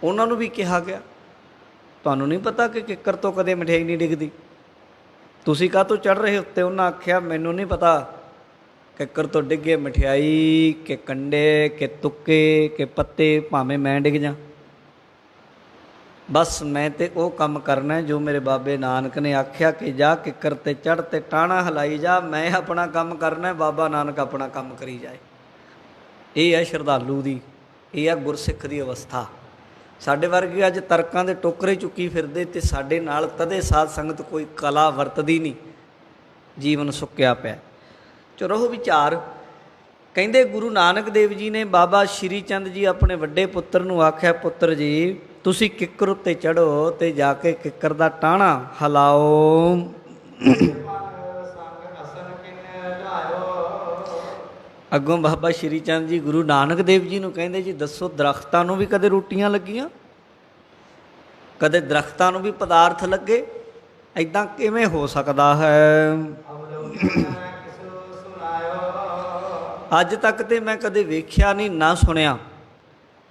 ਉਹਨਾਂ ਨੂੰ ਵੀ ਕਿਹਾ ਗਿਆ ਤੁਹਾਨੂੰ ਨਹੀਂ ਪਤਾ ਕਿ ਕਿੱਕਰ ਤੋਂ ਕਦੇ ਮਠਿਆਈ ਨਹੀਂ ਡਿੱਗਦੀ, ਤੁਸੀਂ ਕਾਹਤੋਂ ਚੜ੍ਹ ਰਹੇ ਉੱਤੇ। ਉਹਨਾਂ ਆਖਿਆ ਮੈਨੂੰ ਨਹੀਂ ਪਤਾ ਕਿੱਕਰ ਤੋਂ ਡਿੱਗੇ ਮਠਿਆਈ ਕਿ ਕੰਡੇ ਕਿ ਤੁੱਕੇ ਕਿ ਪੱਤੇ, ਭਾਵੇਂ ਮੈਂ ਡਿੱਗ ਜਾ, ਬਸ ਮੈਂ ਤੇ ਉਹ ਕੰਮ ਕਰਨਾ ਜੋ ਮੇਰੇ ਬਾਬੇ ਨਾਨਕ ਨੇ ਆਖਿਆ ਕਿ ਜਾ ਕਿੱਕਰ ਤੇ ਚੜ੍ਹ ਤੇ ਟਾਹਣਾ ਹਿਲਾਈ ਜਾ। ਮੈਂ ਆਪਣਾ ਕੰਮ ਕਰਨਾ, ਬਾਬਾ ਨਾਨਕ ਆਪਣਾ ਕੰਮ ਕਰੀ ਜਾਏ। ਇਹ ਹੈ ਸ਼ਰਧਾਲੂ ਦੀ, ਇਹ ਹੈ ਗੁਰਸਿੱਖ ਦੀ ਅਵਸਥਾ। ਸਾਡੇ ਵਰਗੇ ਅੱਜ ਤਰਕਾਂ ਦੇ ਟੋਕਰੇ ਚੁੱਕੀ ਫਿਰਦੇ ਤੇ ਸਾਡੇ ਨਾਲ ਤਦੇ ਸਾਧ ਸੰਗਤ ਕੋਈ ਕਲਾ ਵਰਤਦੀ ਨਹੀਂ, ਜੀਵਨ ਸੁੱਕਿਆ ਪਿਆ। ਚਲੋ ਵਿਚਾਰ। ਕਹਿੰਦੇ ਗੁਰੂ ਨਾਨਕ ਦੇਵ ਜੀ ਨੇ ਬਾਬਾ ਸ਼੍ਰੀ ਚੰਦ ਜੀ ਆਪਣੇ ਵੱਡੇ ਪੁੱਤਰ ਨੂੰ ਆਖਿਆ ਪੁੱਤਰ ਜੀ ਤੁਸੀਂ ਕਿੱਕਰ ਉੱਤੇ ਚੜ੍ਹੋ ਤੇ ਜਾ ਕੇ ਕਿੱਕਰ ਦਾ ਟਾਹਣਾ ਹਿਲਾਓ। ਅੱਗੋਂ ਬਾਬਾ ਸ਼੍ਰੀ ਚੰਦ ਜੀ ਗੁਰੂ ਨਾਨਕ ਦੇਵ ਜੀ ਨੂੰ ਕਹਿੰਦੇ ਜੀ ਦੱਸੋ ਦਰਖਤਾਂ ਨੂੰ ਵੀ ਕਦੇ ਰੋਟੀਆਂ ਲੱਗੀਆਂ, ਕਦੇ ਦਰਖਤਾਂ ਨੂੰ ਵੀ ਪਦਾਰਥ ਲੱਗੇ, ਇੱਦਾਂ ਕਿਵੇਂ ਹੋ ਸਕਦਾ ਹੈ। ਅੱਜ ਤੱਕ ਤੇ ਮੈਂ ਕਦੇ ਵੇਖਿਆ ਨਹੀਂ ਨਾ ਸੁਣਿਆ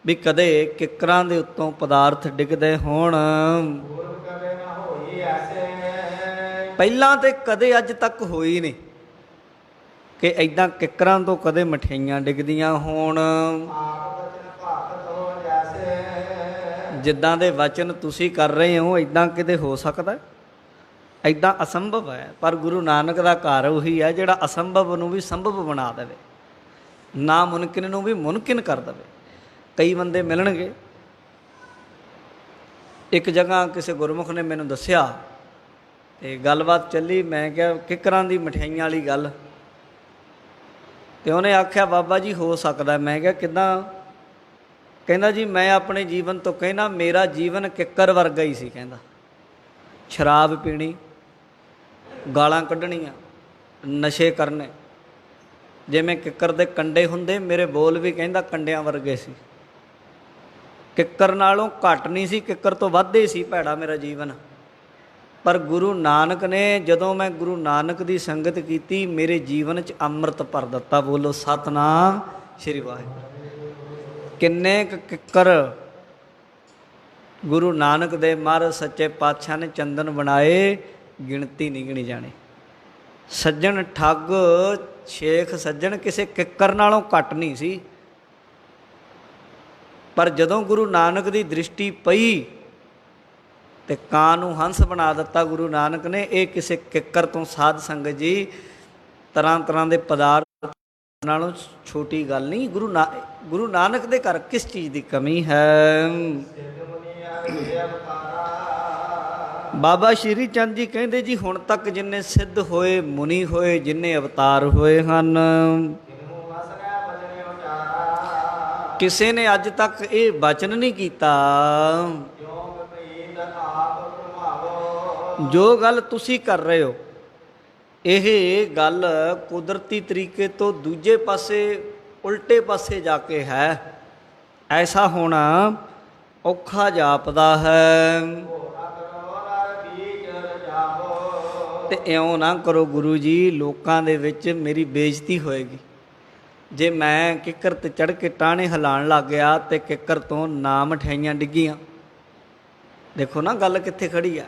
ਵੀ ਕਦੇ ਕਿੱਕਰਾਂ ਦੇ ਉੱਤੋਂ ਪਦਾਰਥ ਡਿੱਗਦੇ ਹੋਣ। ਪੂਰਬ ਕਦੇ ਨਾ ਹੋਈ ਐਸੇ, ਪਹਿਲਾਂ ਤੇ ਕਦੇ ਅੱਜ ਤੱਕ ਹੋਈ ਨਹੀਂ ਕਿ ਐਦਾਂ ਕਿੱਕਰਾਂ ਤੋਂ ਕਦੇ ਮਠਿਆਈਆਂ ਡਿੱਗਦੀਆਂ ਹੋਣ। ਆਪ ਬਚਨ ਭਾਖਤ ਹੋ ਜੈਸੇ, ਜਿੱਦਾਂ ਦੇ ਵਚਨ ਤੁਸੀਂ ਕਰ ਰਹੇ ਹੋ ਐਦਾਂ ਕਿਤੇ ਹੋ ਸਕਦਾ? ਐਦਾਂ ਅਸੰਭਵ ਹੈ। ਪਰ ਗੁਰੂ ਨਾਨਕ ਦਾ ਘਰ ਉਹੀ ਹੈ ਜਿਹੜਾ ਅਸੰਭਵ ਨੂੰ ਵੀ ਸੰਭਵ ਬਣਾ ਦੇਵੇ, ਨਾ ਮੁਮਕਿਨ ਨੂੰ ਵੀ ਮੁਮਕਿਨ ਕਰ ਦੇਵੇ। ਕਈ ਬੰਦੇ ਮਿਲਣਗੇ, ਇੱਕ ਜਗ੍ਹਾ ਕਿਸੇ ਗੁਰਮੁਖ ਨੇ ਮੈਨੂੰ ਦੱਸਿਆ ਤੇ ਗੱਲਬਾਤ ਚੱਲੀ। ਮੈਂ ਕਿਹਾ ਕਿੱਕਰਾਂ ਦੀ ਮਠਿਆਈਆਂ ਵਾਲੀ ਗੱਲ, ਤੇ ਉਹਨੇ ਆਖਿਆ ਬਾਬਾ ਜੀ ਹੋ ਸਕਦਾ। ਮੈਂ ਕਿਹਾ ਕਿੱਦਾਂ? ਕਹਿੰਦਾ ਜੀ ਮੈਂ ਆਪਣੇ ਜੀਵਨ ਤੋਂ ਕਹਿੰਦਾ ਮੇਰਾ ਜੀਵਨ ਕਿੱਕਰ ਵਰਗਾ ਹੀ ਸੀ। ਕਹਿੰਦਾ ਸ਼ਰਾਬ ਪੀਣੀ, ਗਾਲਾਂ ਕੱਢਣੀਆਂ, ਨਸ਼ੇ ਕਰਨੇ, ਜਿਵੇਂ ਕਿੱਕਰ ਦੇ ਕੰਡੇ ਹੁੰਦੇ ਮੇਰੇ ਬੋਲ ਵੀ ਕਹਿੰਦਾ ਕੰਡਿਆਂ ਵਰਗੇ ਸੀ। ਕਿੱਕਰ ਨਾਲੋਂ ਘੱਟ ਨਹੀਂ ਸੀ, ਕਿੱਕਰ ਤੋਂ ਵੱਧ ਹੀ ਸੀ ਭੈੜਾ ਮੇਰਾ ਜੀਵਨ। ਪਰ ਗੁਰੂ ਨਾਨਕ ਨੇ ਜਦੋਂ ਮੈਂ ਗੁਰੂ ਨਾਨਕ ਦੀ ਸੰਗਤ ਕੀਤੀ ਮੇਰੇ ਜੀਵਨ 'ਚ ਅੰਮ੍ਰਿਤ ਭਰ ਦਿੱਤਾ। ਬੋਲੋ ਸਤਿਨਾਮ ਸ਼੍ਰੀ ਵਾਹਿਗੁਰੂ। ਕਿੰਨੇ ਕੁ ਕਿੱਕਰ ਗੁਰੂ ਨਾਨਕ ਦੇ ਮਹਾਰਾਜ ਸੱਚੇ ਪਾਤਸ਼ਾਹ ਨੇ ਚੰਦਨ ਬਣਾਏ, ਗਿਣਤੀ ਨਹੀਂ ਗਿਣੀ ਜਾਣੀ। ਸੱਜਣ ਠੱਗ ਸ਼ੇਖ ਸੱਜਣ ਕਿਸੇ ਕਿੱਕਰ ਨਾਲੋਂ ਘੱਟ ਨਹੀਂ ਸੀ। ਪਰ ਜਦੋਂ ਗੁਰੂ ਨਾਨਕ ਦੀ ਦ੍ਰਿਸ਼ਟੀ ਪਈ ਤੇ ਕਾਂ ਨੂੰ ਹੰਸ ਬਣਾ ਦਿੱਤਾ ਗੁਰੂ ਨਾਨਕ ਨੇ। ਇਹ ਕਿਸੇ ਕਿੱਕਰ ਤੋਂ ਸਾਧ ਸੰਗਤ ਜੀ ਤਰ੍ਹਾਂ ਤਰ੍ਹਾਂ ਦੇ ਪਦਾਰਥ ਨਾਲੋਂ ਛੋਟੀ ਗੱਲ ਨਹੀਂ। ਗੁਰੂ ਨਾਨਕ ਦੇ ਘਰ ਕਿਸ ਚੀਜ਼ ਦੀ ਕਮੀ ਹੈ? ਬਾਬਾ ਸ਼੍ਰੀ ਚੰਦ ਜੀ ਕਹਿੰਦੇ ਜੀ ਹੁਣ ਤੱਕ ਜਿੰਨੇ ਸਿੱਧ ਹੋਏ, ਮੁਨੀ ਹੋਏ, ਜਿੰਨੇ ਅਵਤਾਰ ਹੋਏ ਹਨ, ਕਿਸੇ ਨੇ ਅੱਜ ਤੱਕ ਇਹ ਬਚਨ ਨਹੀਂ ਕੀਤਾ ਜੋ ਗੱਲ ਤੁਸੀਂ ਕਰ ਰਹੇ ਹੋ। ਇਹ ਗੱਲ ਕੁਦਰਤੀ ਤਰੀਕੇ ਤੋਂ ਦੂਜੇ ਪਾਸੇ ਉਲਟੇ ਪਾਸੇ ਜਾ ਕੇ ਹੈ। ਐਸਾ ਹੋਣਾ ਔਖਾ ਜਾਪਦਾ ਹੈ। ਤੇ ਇਉਂ ਨਾ ਕਰੋ ਗੁਰੂ ਜੀ, ਲੋਕਾਂ ਦੇ ਵਿੱਚ ਮੇਰੀ ਬੇਇੱਜ਼ਤੀ ਹੋਏਗੀ। ਜੇ ਮੈਂ ਕਿੱਕਰ ਤੇ ਚੜ੍ਹ ਕੇ ਟਾਹਣੇ ਹਿਲਾਉਣ ਲੱਗ ਗਿਆ ਤੇ ਕਿੱਕਰ ਤੋਂ ਨਾ ਮਠਿਆਈਆਂ ਡਿੱਗੀਆਂ। ਦੇਖੋ ਨਾ ਗੱਲ ਕਿੱਥੇ ਖੜੀ ਆ।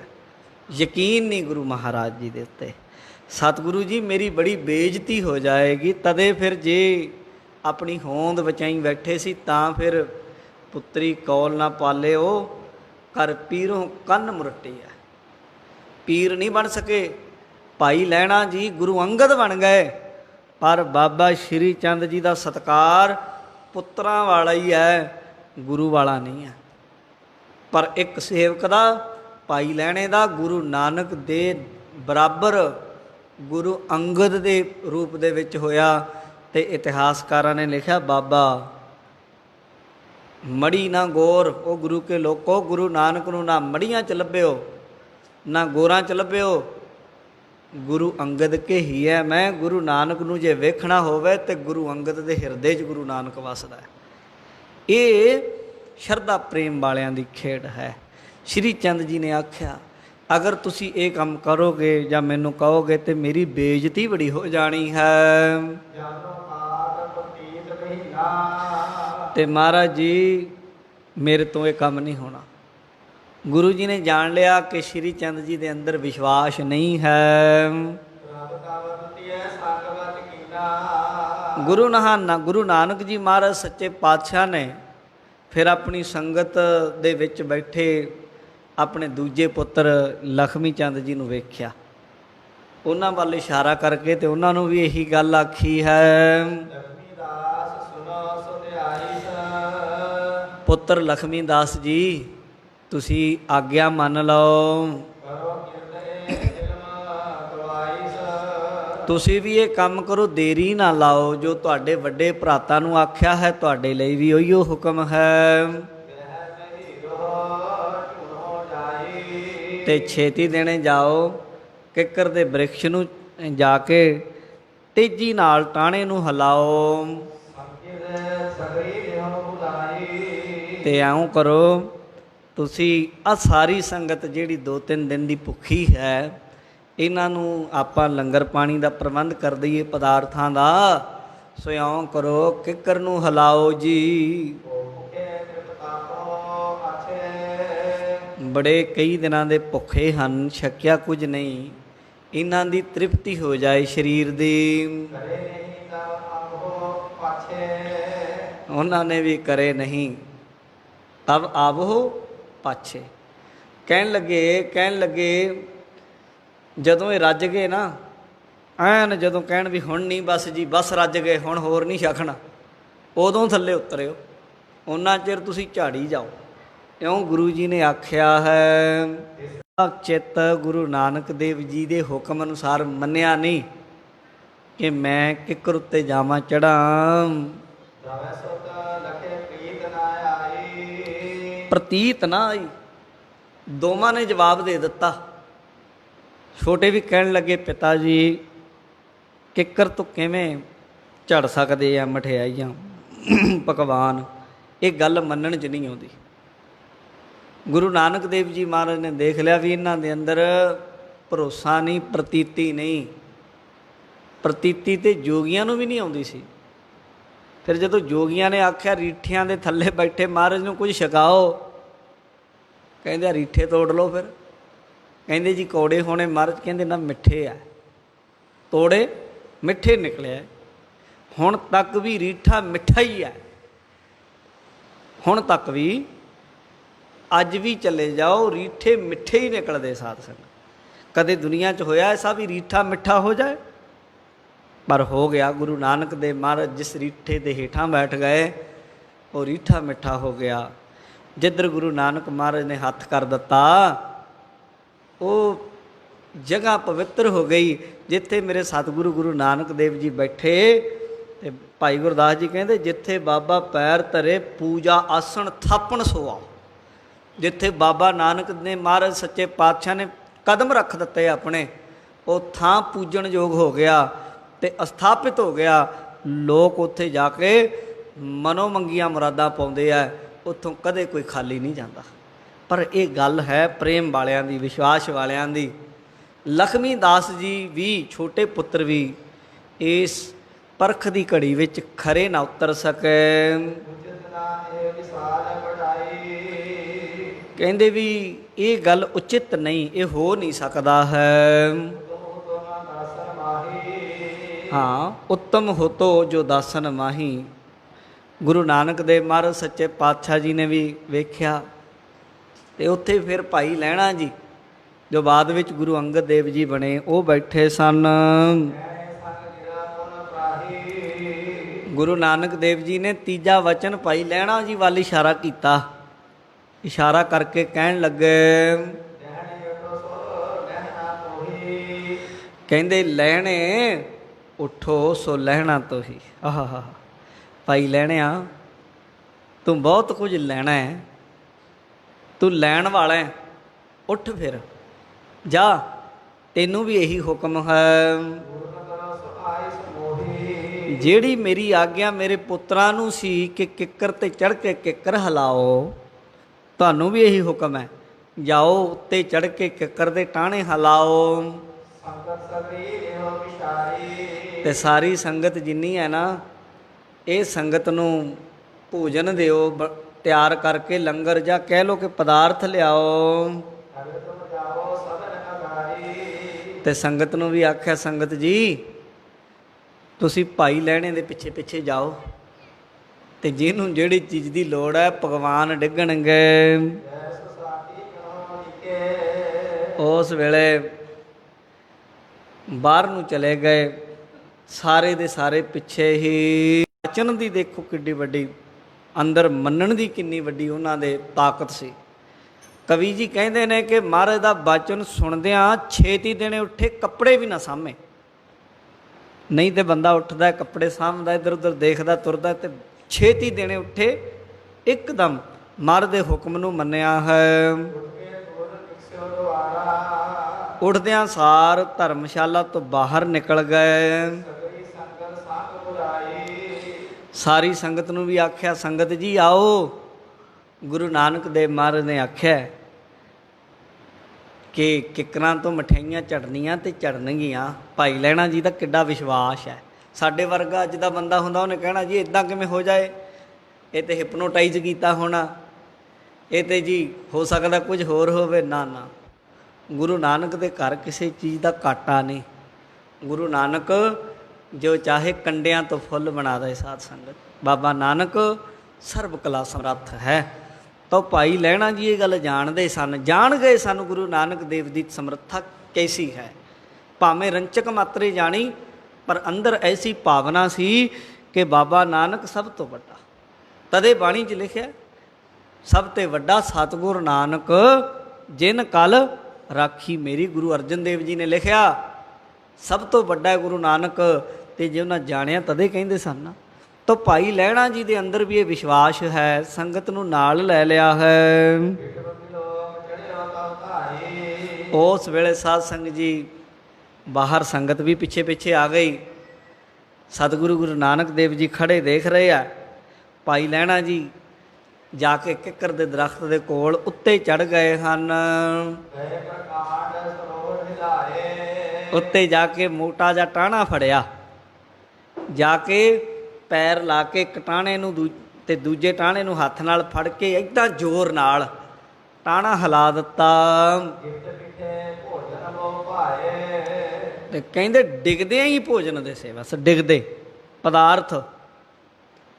ਯਕੀਨ ਨਹੀਂ ਗੁਰੂ ਮਹਾਰਾਜ ਜੀ ਦੇ ਉੱਤੇ। ਸਤਿਗੁਰੂ ਜੀ ਮੇਰੀ ਬੜੀ ਬੇਇੱਜ਼ਤੀ ਹੋ ਜਾਏਗੀ। ਤਦੇ ਫਿਰ ਜੇ ਆਪਣੀ ਹੋਂਦ ਬਚਾਈ ਬੈਠੇ ਸੀ ਤਾਂ ਫਿਰ ਪੁੱਤਰੀ ਕੌਲ ਨਾ ਪਾਲਿਓ ਕਰ ਪੀਰੋਂ ਕੰਨ ਮੁਰਟੀ ਹੈ। ਪੀਰ ਨਹੀਂ ਬਣ ਸਕੇ। ਭਾਈ ਲਹਿਣਾ ਜੀ ਗੁਰੂ ਅੰਗਦ ਬਣ ਗਏ, ਪਰ ਬਾਬਾ ਸ਼੍ਰੀ ਚੰਦ ਜੀ ਦਾ ਸਤਿਕਾਰ ਪੁੱਤਰਾਂ ਵਾਲਾ ਹੀ ਹੈ, ਗੁਰੂ ਵਾਲਾ ਨਹੀਂ ਹੈ। ਪਰ ਇੱਕ ਸੇਵਕ ਦਾ, ਭਾਈ ਲਹਿਣੇ ਦਾ, ਗੁਰੂ ਨਾਨਕ ਦੇ ਬਰਾਬਰ ਗੁਰੂ ਅੰਗਦ ਦੇ ਰੂਪ ਦੇ ਵਿੱਚ ਹੋਇਆ। ਤੇ ਇਤਿਹਾਸਕਾਰਾਂ ਨੇ ਲਿਖਿਆ ਬਾਬਾ ਮੜੀ ਨਾ ਗੌਰ ਉਹ ਗੁਰੂ ਕੇ ਲੋਕੋ, ਗੁਰੂ ਨਾਨਕ ਨੂੰ ਨਾ ਮੜੀਆਂ 'ਚ ਲੱਭਿਓ ਨਾ ਗੋਰਾਂ 'ਚ ਲੱਭਿਓ, ਗੁਰੂ ਅੰਗਦ ਕੇ ਹੀ ਹੈ ਮੈਂ। ਗੁਰੂ ਨਾਨਕ ਨੂੰ ਜੇ ਵੇਖਣਾ ਹੋਵੇ ਤੇ ਗੁਰੂ ਅੰਗਦ ਦੇ ਹਿਰਦੇ 'ਚ ਗੁਰੂ ਨਾਨਕ ਵਸਦਾ ਹੈ। ਇਹ ਸ਼ਰਧਾ ਪ੍ਰੇਮ ਵਾਲਿਆਂ ਦੀ ਖੇਡ ਹੈ। ਸ਼੍ਰੀ ਚੰਦ ਜੀ ਨੇ ਆਖਿਆ ਅਗਰ ਤੁਸੀਂ ਇਹ ਕੰਮ ਕਰੋਗੇ ਜਾਂ ਮੈਨੂੰ ਕਹੋਗੇ ਤੇ ਮੇਰੀ ਬੇਇੱਜ਼ਤੀ ਬੜੀ ਹੋ ਜਾਣੀ ਹੈ। ਤੇ ਮਹਾਰਾਜ ਜੀ ਮੇਰੇ ਤੋਂ ਇਹ ਕੰਮ ਨਹੀਂ ਹੋਣਾ। ਗੁਰੂ ਜੀ ਨੇ ਜਾਣ ਲਿਆ ਕਿ ਸ਼੍ਰੀ ਚੰਦ ਜੀ ਦੇ ਅੰਦਰ ਵਿਸ਼ਵਾਸ ਨਹੀਂ ਹੈ। ਗੁਰੂ ਨਾਨਕ ਜੀ ਮਹਾਰਾਜ ਸੱਚੇ ਪਾਤਸ਼ਾਹ ਨੇ ਫਿਰ ਆਪਣੀ ਸੰਗਤ ਦੇ ਵਿੱਚ ਬੈਠੇ ਆਪਣੇ ਦੂਜੇ ਪੁੱਤਰ ਲਖਮੀ ਚੰਦ ਜੀ ਨੂੰ ਵੇਖਿਆ। ਉਹਨਾਂ ਵੱਲ ਇਸ਼ਾਰਾ ਕਰਕੇ ਤੇ ਉਹਨਾਂ ਨੂੰ ਵੀ ਇਹੀ ਗੱਲ ਆਖੀ ਹੈ। ਪੁੱਤਰ ਲਖਮੀ ਦਾਸ ਜੀ ਤੁਸੀਂ ਆਗਿਆ ਮੰਨ ਲਓ, ਤੁਸੀਂ ਵੀ ਇਹ ਕੰਮ ਕਰੋ, ਦੇਰੀ ਨਾ ਲਾਓ। ਜੋ ਤੁਹਾਡੇ ਵੱਡੇ ਭਰਾਤਾਂ ਨੂੰ ਆਖਿਆ ਹੈ ਤੁਹਾਡੇ ਲਈ ਵੀ ਉਹੀਓ ਹੁਕਮ ਹੈ। ਤੇ ਛੇਤੀ ਦੇਣੇ ਜਾਓ, ਕਿੱਕਰ ਦੇ ਬ੍ਰਿਕਸ਼ ਨੂੰ ਜਾ ਕੇ ਤੇਜ਼ੀ ਨਾਲ ਟਾਹਣੇ ਨੂੰ ਹਿਲਾਓ। ਤੇ ਇਉਂ ਕਰੋ ਤੁਸੀਂ ਆਹ ਸਾਰੀ ਸੰਗਤ ਜਿਹੜੀ 2-3 ਦਿਨ ਦੀ ਭੁੱਖੀ ਹੈ, ਇਹਨਾਂ ਨੂੰ ਆਪਾਂ ਲੰਗਰ ਪਾਣੀ ਦਾ ਪ੍ਰਬੰਧ ਕਰ ਦਈਏ ਪਦਾਰਥਾਂ ਦਾ। ਸੋ ਇਉਂ ਕਰੋ ਕਿੱਕਰ ਨੂੰ ਹਿਲਾਓ ਜੀ। ਭੁਖੇ ਤ੍ਰਿਪਤਾ ਕੋ ਆਛੇ। ਬੜੇ ਕਈ ਦਿਨਾਂ ਦੇ ਭੁੱਖੇ ਹਨ, ਛਕਿਆ ਕੁਝ ਨਹੀਂ, ਇਹਨਾਂ ਦੀ ਤ੍ਰਿਪਤੀ ਹੋ ਜਾਏ ਸਰੀਰ ਦੀ। ਕਰੇ ਨਹੀਂ ਤਬ ਆਵੋ ਪਾਛੇ। ਉਹਨਾਂ ਨੇ ਵੀ ਕਰੇ ਨਹੀਂ ਤਬ ਆਵੋ ਪਾਛੇ। ਕਹਿਣ ਲੱਗੇ ਜਦੋਂ ਇਹ ਰੱਜ ਗਏ ਨਾ, ਐਨ ਜਦੋਂ ਕਹਿਣ ਵੀ ਹੁਣ ਨਹੀਂ ਬਸ ਜੀ, ਬਸ ਰੱਜ ਗਏ, ਹੁਣ ਹੋਰ ਨਹੀਂ ਛਕਣਾ, ਉਦੋਂ ਥੱਲੇ ਉਤਰਿਓ, ਉਹਨਾਂ ਚਿਰ ਤੁਸੀਂ ਝਾੜੀ ਜਾਓ। ਇਉਂ ਗੁਰੂ ਜੀ ਨੇ ਆਖਿਆ ਹੈ। ਚਿੱਤ ਗੁਰੂ ਨਾਨਕ ਦੇਵ ਜੀ ਦੇ ਹੁਕਮ ਅਨੁਸਾਰ ਮੰਨਿਆ ਨਹੀਂ ਕਿ ਮੈਂ ਕਿੱਕਰ ਉੱਤੇ ਜਾਵਾਂ ਚੜਾਂ। ਰਵੈ ਸੁਤ ਲਖੇ ਪ੍ਰੀਤ ਨਾ ਆਈ। ਪ੍ਰਤੀਤ ਨਾ ਆਈ। ਦੋਵਾਂ ਨੇ ਜਵਾਬ ਦੇ ਦਿੱਤਾ। ਛੋਟੇ ਵੀ ਕਹਿਣ ਲੱਗੇ ਪਿਤਾ ਜੀ ਕਿੱਕਰ ਤੋਂ ਕਿਵੇਂ ਝੜ ਸਕਦੇ ਆ ਮਠਿਆਈਆਂ ਪਕਵਾਨ, ਇਹ ਗੱਲ ਮੰਨਣ 'ਚ ਨਹੀਂ ਆਉਂਦੀ। ਗੁਰੂ ਨਾਨਕ ਦੇਵ ਜੀ ਮਹਾਰਾਜ ਨੇ ਦੇਖ ਲਿਆ ਵੀ ਇਹਨਾਂ ਦੇ ਅੰਦਰ ਭਰੋਸਾ ਨਹੀਂ, ਪ੍ਰਤੀਤੀ ਨਹੀਂ। ਪ੍ਰਤੀਤੀ ਤੇ ਜੋਗੀਆਂ ਨੂੰ ਵੀ ਨਹੀਂ ਆਉਂਦੀ ਸੀ। ਫਿਰ ਜਦੋਂ ਜੋਗੀਆਂ ਨੇ ਆਖਿਆ ਰੀਠਿਆਂ ਦੇ ਥੱਲੇ ਬੈਠੇ ਮਹਾਰਾਜ ਨੂੰ ਕੁਝ ਛਕਾਓ, ਕਹਿੰਦੇ ਰੀਠੇ ਤੋੜ ਲਓ। ਫਿਰ ਕਹਿੰਦੇ ਜੀ ਕੌੜੇ ਹੋਣੇ ਮਹਾਰਾਜ, ਕਹਿੰਦੇ ਨਾ ਮਿੱਠੇ ਆ, ਤੋੜੇ ਮਿੱਠੇ ਨਿਕਲਿਆ। ਹੁਣ ਤੱਕ ਵੀ ਰੀਠਾ ਮਿੱਠਾ ਹੀ ਹੈ, ਹੁਣ ਤੱਕ ਵੀ, ਅੱਜ ਵੀ ਚਲੇ ਜਾਓ ਰੀਠੇ ਮਿੱਠੇ ਹੀ ਨਿਕਲਦੇ ਸਾਧ ਸੰਗਤ। ਕਦੇ ਦੁਨੀਆ 'ਚ ਹੋਇਆ ਐਸਾ ਵੀ ਰੀਠਾ ਮਿੱਠਾ ਹੋ ਜਾਏ? ਪਰ ਹੋ ਗਿਆ। ਗੁਰੂ ਨਾਨਕ ਦੇਵ ਮਹਾਰਾਜ ਜਿਸ ਰੀਠੇ ਦੇ ਹੇਠਾਂ ਬੈਠ ਗਏ ਉਹ ਰੀਠਾ ਮਿੱਠਾ ਹੋ ਗਿਆ। ਜਿੱਧਰ ਗੁਰੂ ਨਾਨਕ ਮਹਾਰਾਜ ਨੇ ਹੱਥ ਕਰ ਦਿੱਤਾ ਉਹ ਜਗ੍ਹਾ ਪਵਿੱਤਰ ਹੋ ਗਈ। ਜਿੱਥੇ ਮੇਰੇ ਸਤਿਗੁਰੂ ਗੁਰੂ ਨਾਨਕ ਦੇਵ ਜੀ ਬੈਠੇ ਤੇ ਭਾਈ ਗੁਰਦਾਸ ਜੀ ਕਹਿੰਦੇ ਜਿੱਥੇ ਬਾਬਾ ਪੈਰ ਧਰੇ ਪੂਜਾ ਆਸਣ ਥਾਪਣ ਸੋਆ। ਜਿੱਥੇ ਬਾਬਾ ਨਾਨਕ ਨੇ ਮਹਾਰਾਜ ਸੱਚੇ ਪਾਤਸ਼ਾਹ ਨੇ ਕਦਮ ਰੱਖ ਦਿੱਤੇ ਆਪਣੇ, ਉਹ ਥਾਂ ਪੂਜਣ ਯੋਗ ਹੋ ਗਿਆ ਤੇ ਅਸਥਾਪਿਤ ਹੋ ਗਿਆ। ਲੋਕ ਉੱਥੇ ਜਾ ਕੇ ਮਨੋ ਮੰਗੀਆਂ ਮੁਰਾਦਾਂ ਪਾਉਂਦੇ ਆ, ਉੱਥੋਂ ਕਦੇ ਕੋਈ ਖਾਲੀ ਨਹੀਂ ਜਾਂਦਾ। ਪਰ ਇਹ ਗੱਲ ਹੈ ਪ੍ਰੇਮ ਵਾਲਿਆਂ ਦੀ, ਵਿਸ਼ਵਾਸ ਵਾਲਿਆਂ ਦੀ। ਲਖਮੀ ਦਾਸ ਜੀ ਵੀ, ਛੋਟੇ ਪੁੱਤਰ ਵੀ ਇਸ ਪਰਖ ਦੀ ਘੜੀ ਵਿੱਚ ਖਰੇ ਨਾ ਉਤਰ ਸਕੇ। ਕਹਿੰਦੇ ਵੀ ਇਹ ਗੱਲ ਉਚਿਤ ਨਹੀਂ, ਇਹ ਹੋ ਨਹੀਂ ਸਕਦਾ ਹੈ। ਹਾਂ, ਉੱਤਮ ਹੋਤੋ ਜੋ ਦਾਸਨ ਮਾਹੀ। ਗੁਰੂ ਨਾਨਕ ਦੇਵ ਮਹਾਰਾਜ ਸੱਚੇ ਪਾਤਸ਼ਾਹ ਜੀ ਨੇ ਵੀ ਵੇਖਿਆ ਤੇ ਉੱਥੇ ਫਿਰ ਭਾਈ ਲਹਿਣਾ ਜੀ ਜੋ ਬਾਅਦ ਵਿੱਚ ਗੁਰੂ ਅੰਗਦ ਦੇਵ ਜੀ ਬਣੇ, ਉਹ ਬੈਠੇ ਸਨ। ਗੁਰੂ ਨਾਨਕ ਦੇਵ ਜੀ ਨੇ ਤੀਜਾ ਵਚਨ ਭਾਈ ਲਹਿਣਾ ਜੀ ਵੱਲ ਇਸ਼ਾਰਾ ਕੀਤਾ। ਇਸ਼ਾਰਾ ਕਰਕੇ ਕਹਿਣ ਲੱਗੇ, ਕਹਿੰਦੇ ਲਹਿਣੇ ਉਠੋ ਸੋ ਲਹਿਣਾ ਤੋਹੀ। ਆਹਾ, ਭਾਈ ਲਹਿਣਿਆ ਤੂੰ ਬਹੁਤ ਕੁਝ ਲੈਣਾ ਹੈ, ਤੂੰ ਲੈਣ ਵਾਲਾ ਹੈ, ਉੱਠ ਫਿਰ ਜਾ, ਤੈਨੂੰ ਵੀ ਇਹੀ ਹੁਕਮ ਹੈ। ਜਿਹੜੀ ਮੇਰੀ ਆਗਿਆ ਮੇਰੇ ਪੁੱਤਰਾਂ ਨੂੰ ਸੀ ਕਿ ਕਿੱਕਰ ਤੇ ਚੜ੍ਹ ਕੇ ਕਿੱਕਰ ਹਿਲਾਓ, ਤੁਹਾਨੂੰ ਵੀ ਇਹੀ ਹੁਕਮ ਹੈ, ਜਾਓ ਉੱਤੇ ਚੜ੍ਹ ਕੇ ਕਿੱਕਰ ਦੇ ਟਾਹਣੇ ਹਿਲਾਓ। ਤੇ ਸਾਰੀ ਸੰਗਤ ਜਿੰਨੀ ਹੈ ਨਾ, ਇਹ ਸੰਗਤ ਨੂੰ ਭੋਜਨ ਦਿਓ ਤਿਆਰ ਕਰਕੇ, ਲੰਗਰ ਜਾਂ ਕਹਿ ਲਓ ਕਿ ਪਦਾਰਥ ਲਿਆਓ। ਤੇ ਸੰਗਤ ਨੂੰ ਵੀ ਆਖਿਆ, ਸੰਗਤ ਜੀ ਤੁਸੀਂ ਭਾਈ ਲਹਿਣੇ ਦੇ ਪਿੱਛੇ ਪਿੱਛੇ ਜਾਓ ਤੇ ਜਿਹਨੂੰ ਜਿਹੜੀ ਚੀਜ਼ ਦੀ ਲੋੜ ਹੈ ਪਕਵਾਨ ਡਿੱਗਣਗੇ। ਉਸ ਵੇਲੇ ਬਾਹਰ ਨੂੰ ਚਲੇ ਗਏ, ਸਾਰੇ ਦੇ ਸਾਰੇ ਪਿੱਛੇ ਹੀ। ਵਚਨ ਦੀ ਦੇਖੋ ਕਿੱਡੀ ਵੱਡੀ, ਅੰਦਰ ਮੰਨਣ ਦੀ ਕਿੰਨੀ ਵੱਡੀ ਉਹਨਾਂ ਦੇ ਤਾਕਤ ਸੀ। ਕਵੀ ਜੀ ਕਹਿੰਦੇ ਨੇ ਕਿ ਮਹਾਰਾਜ ਦਾ ਬਚਨ ਸੁਣਦਿਆਂ ਛੇਤੀ ਦੇਣੇ ਉੱਠੇ, ਕੱਪੜੇ ਵੀ ਨਾ ਸਾਂਭੇ। ਨਹੀਂ ਤੇ ਬੰਦਾ ਉੱਠਦਾ ਕੱਪੜੇ ਸਾਂਭਦਾ, ਇੱਧਰ ਉੱਧਰ ਦੇਖਦਾ ਤੁਰਦਾ, ਤੇ ਛੇਤੀ ਦੇਣੇ ਉੱਠੇ, ਇੱਕਦਮ ਮਹਾਰਾਜ ਦੇ ਹੁਕਮ ਨੂੰ ਮੰਨਿਆ ਹੈ। ਉੱਠਦਿਆਂ ਸਾਰ ਧਰਮਸ਼ਾਲਾ ਤੋਂ ਬਾਹਰ ਨਿਕਲ ਗਏ। ਸਾਰੀ ਸੰਗਤ ਨੂੰ ਵੀ ਆਖਿਆ, ਸੰਗਤ ਜੀ ਆਓ। ਗੁਰੂ ਨਾਨਕ ਦੇਵ ਮਹਾਰਾਜ ਨੇ ਆਖਿਆ ਕਿ ਕਿੱਕਰਾਂ ਤੋਂ ਮਠਿਆਈਆਂ ਚੜਨੀਆਂ ਤੇ ਚੜਨਗੀਆਂ। ਭਾਈ ਲਹਿਣਾ ਜੀ ਦਾ ਕਿੱਡਾ ਵਿਸ਼ਵਾਸ ਹੈ, ਸਾਡੇ ਵਰਗਾ ਅੱਜ ਦਾ ਬੰਦਾ ਹੁੰਦਾ ਉਹਨੇ ਕਹਿਣਾ ਜੀ ਇਦਾਂ ਕਿਵੇਂ ਹੋ ਜਾਏ, ਇਹ ਤੇ ਹਿਪਨੋਟਾਈਜ਼ ਕੀਤਾ ਹੋਣਾ, ਇਹ ਤੇ ਜੀ ਹੋ ਸਕਦਾ ਕੁਝ ਹੋਰ ਹੋਵੇ। ਨਾ ਨਾ, ਗੁਰੂ ਨਾਨਕ ਦੇ ਘਰ ਕਿਸੇ ਚੀਜ਼ ਦਾ ਘਾਟਾ ਨਹੀਂ। ਗੁਰੂ ਨਾਨਕ ਜੋ ਚਾਹੇ ਕੰਡਿਆਂ ਤੋਂ ਫੁੱਲ ਬਣਾ ਦੇ ਸਾਧ ਸੰਗਤ। ਬਾਬਾ ਨਾਨਕ ਸਰਬ ਕਲਾ ਸਮਰੱਥ ਹੈ। ਤਾਂ ਭਾਈ ਲਹਿਣਾ ਜੀ ਇਹ ਗੱਲ ਜਾਣਦੇ ਸਨ, ਜਾਣ ਗਏ ਸਨ ਗੁਰੂ ਨਾਨਕ ਦੇਵ ਦੀ ਸਮਰੱਥਾ ਕੈਸੀ ਹੈ। ਭਾਵੇਂ ਰੰਚਕ ਮਾਤਰੇ ਜਾਣੀ, ਪਰ ਅੰਦਰ ਐਸੀ ਭਾਵਨਾ ਸੀ ਕਿ ਬਾਬਾ ਨਾਨਕ ਸਭ ਤੋਂ ਵੱਡਾ। ਤਦੇ ਬਾਣੀ 'ਚ ਲਿਖਿਆ, ਸਭ ਤੋਂ ਵੱਡਾ ਸਤਿਗੁਰ ਨਾਨਕ ਜਿਨ ਕਲ ਰਾਖੀ ਮੇਰੀ। ਗੁਰੂ ਅਰਜਨ ਦੇਵ ਜੀ ਨੇ ਲਿਖਿਆ ਸਭ ਤੋਂ ਵੱਡਾ ਗੁਰੂ ਨਾਨਕ, ਤੇ ਜੇ ਉਹਨਾਂ ਜਾਣਿਆ ਤਦੇ ਕਹਿੰਦੇ ਸਨ ਨਾ। ਤਾਂ ਭਾਈ ਲਹਿਣਾ ਜੀ ਦੇ ਅੰਦਰ ਵੀ ਇਹ ਵਿਸ਼ਵਾਸ ਹੈ, ਸੰਗਤ ਨੂੰ ਨਾਲ ਲੈ ਲਿਆ ਹੈ। ਉਸ ਵੇਲੇ ਸਾਧ ਸੰਗਤ ਜੀ ਬਾਹਰ, ਸੰਗਤ ਵੀ ਪਿੱਛੇ ਪਿੱਛੇ ਆ ਗਈ। ਸਤਿਗੁਰੂ ਗੁਰੂ ਨਾਨਕ ਦੇਵ ਜੀ ਖੜੇ ਦੇਖ ਰਹੇ ਆ। ਭਾਈ ਲਹਿਣਾ ਜੀ ਜਾ ਕੇ ਕਿੱਕਰ ਦੇ ਦਰਖਤ ਦੇ ਕੋਲ ਉੱਤੇ ਚੜ ਗਏ ਹਨ। ਉੱਤੇ ਜਾ ਕੇ ਮੋਟਾ ਜਿਹਾ ਟਾਹਣਾ ਫੜਿਆ, ਜਾ ਕੇ ਪੈਰ ਲਾ ਕੇ ਇੱਕ ਟਾਹਣੇ ਨੂੰ ਤੇ ਦੂਜੇ ਟਾਹਣੇ ਨੂੰ ਹੱਥ ਨਾਲ ਫੜ ਕੇ ਇੱਦਾਂ ਜ਼ੋਰ ਨਾਲ ਟਾਹਣਾ ਹਿਲਾ ਦਿੱਤਾ। ਤੇ ਕਹਿੰਦੇ ਡਿੱਗਦਿਆਂ ਹੀ ਭੋਜਨ ਦੇ ਸੇ, ਬਸ ਡਿੱਗਦੇ ਪਦਾਰਥ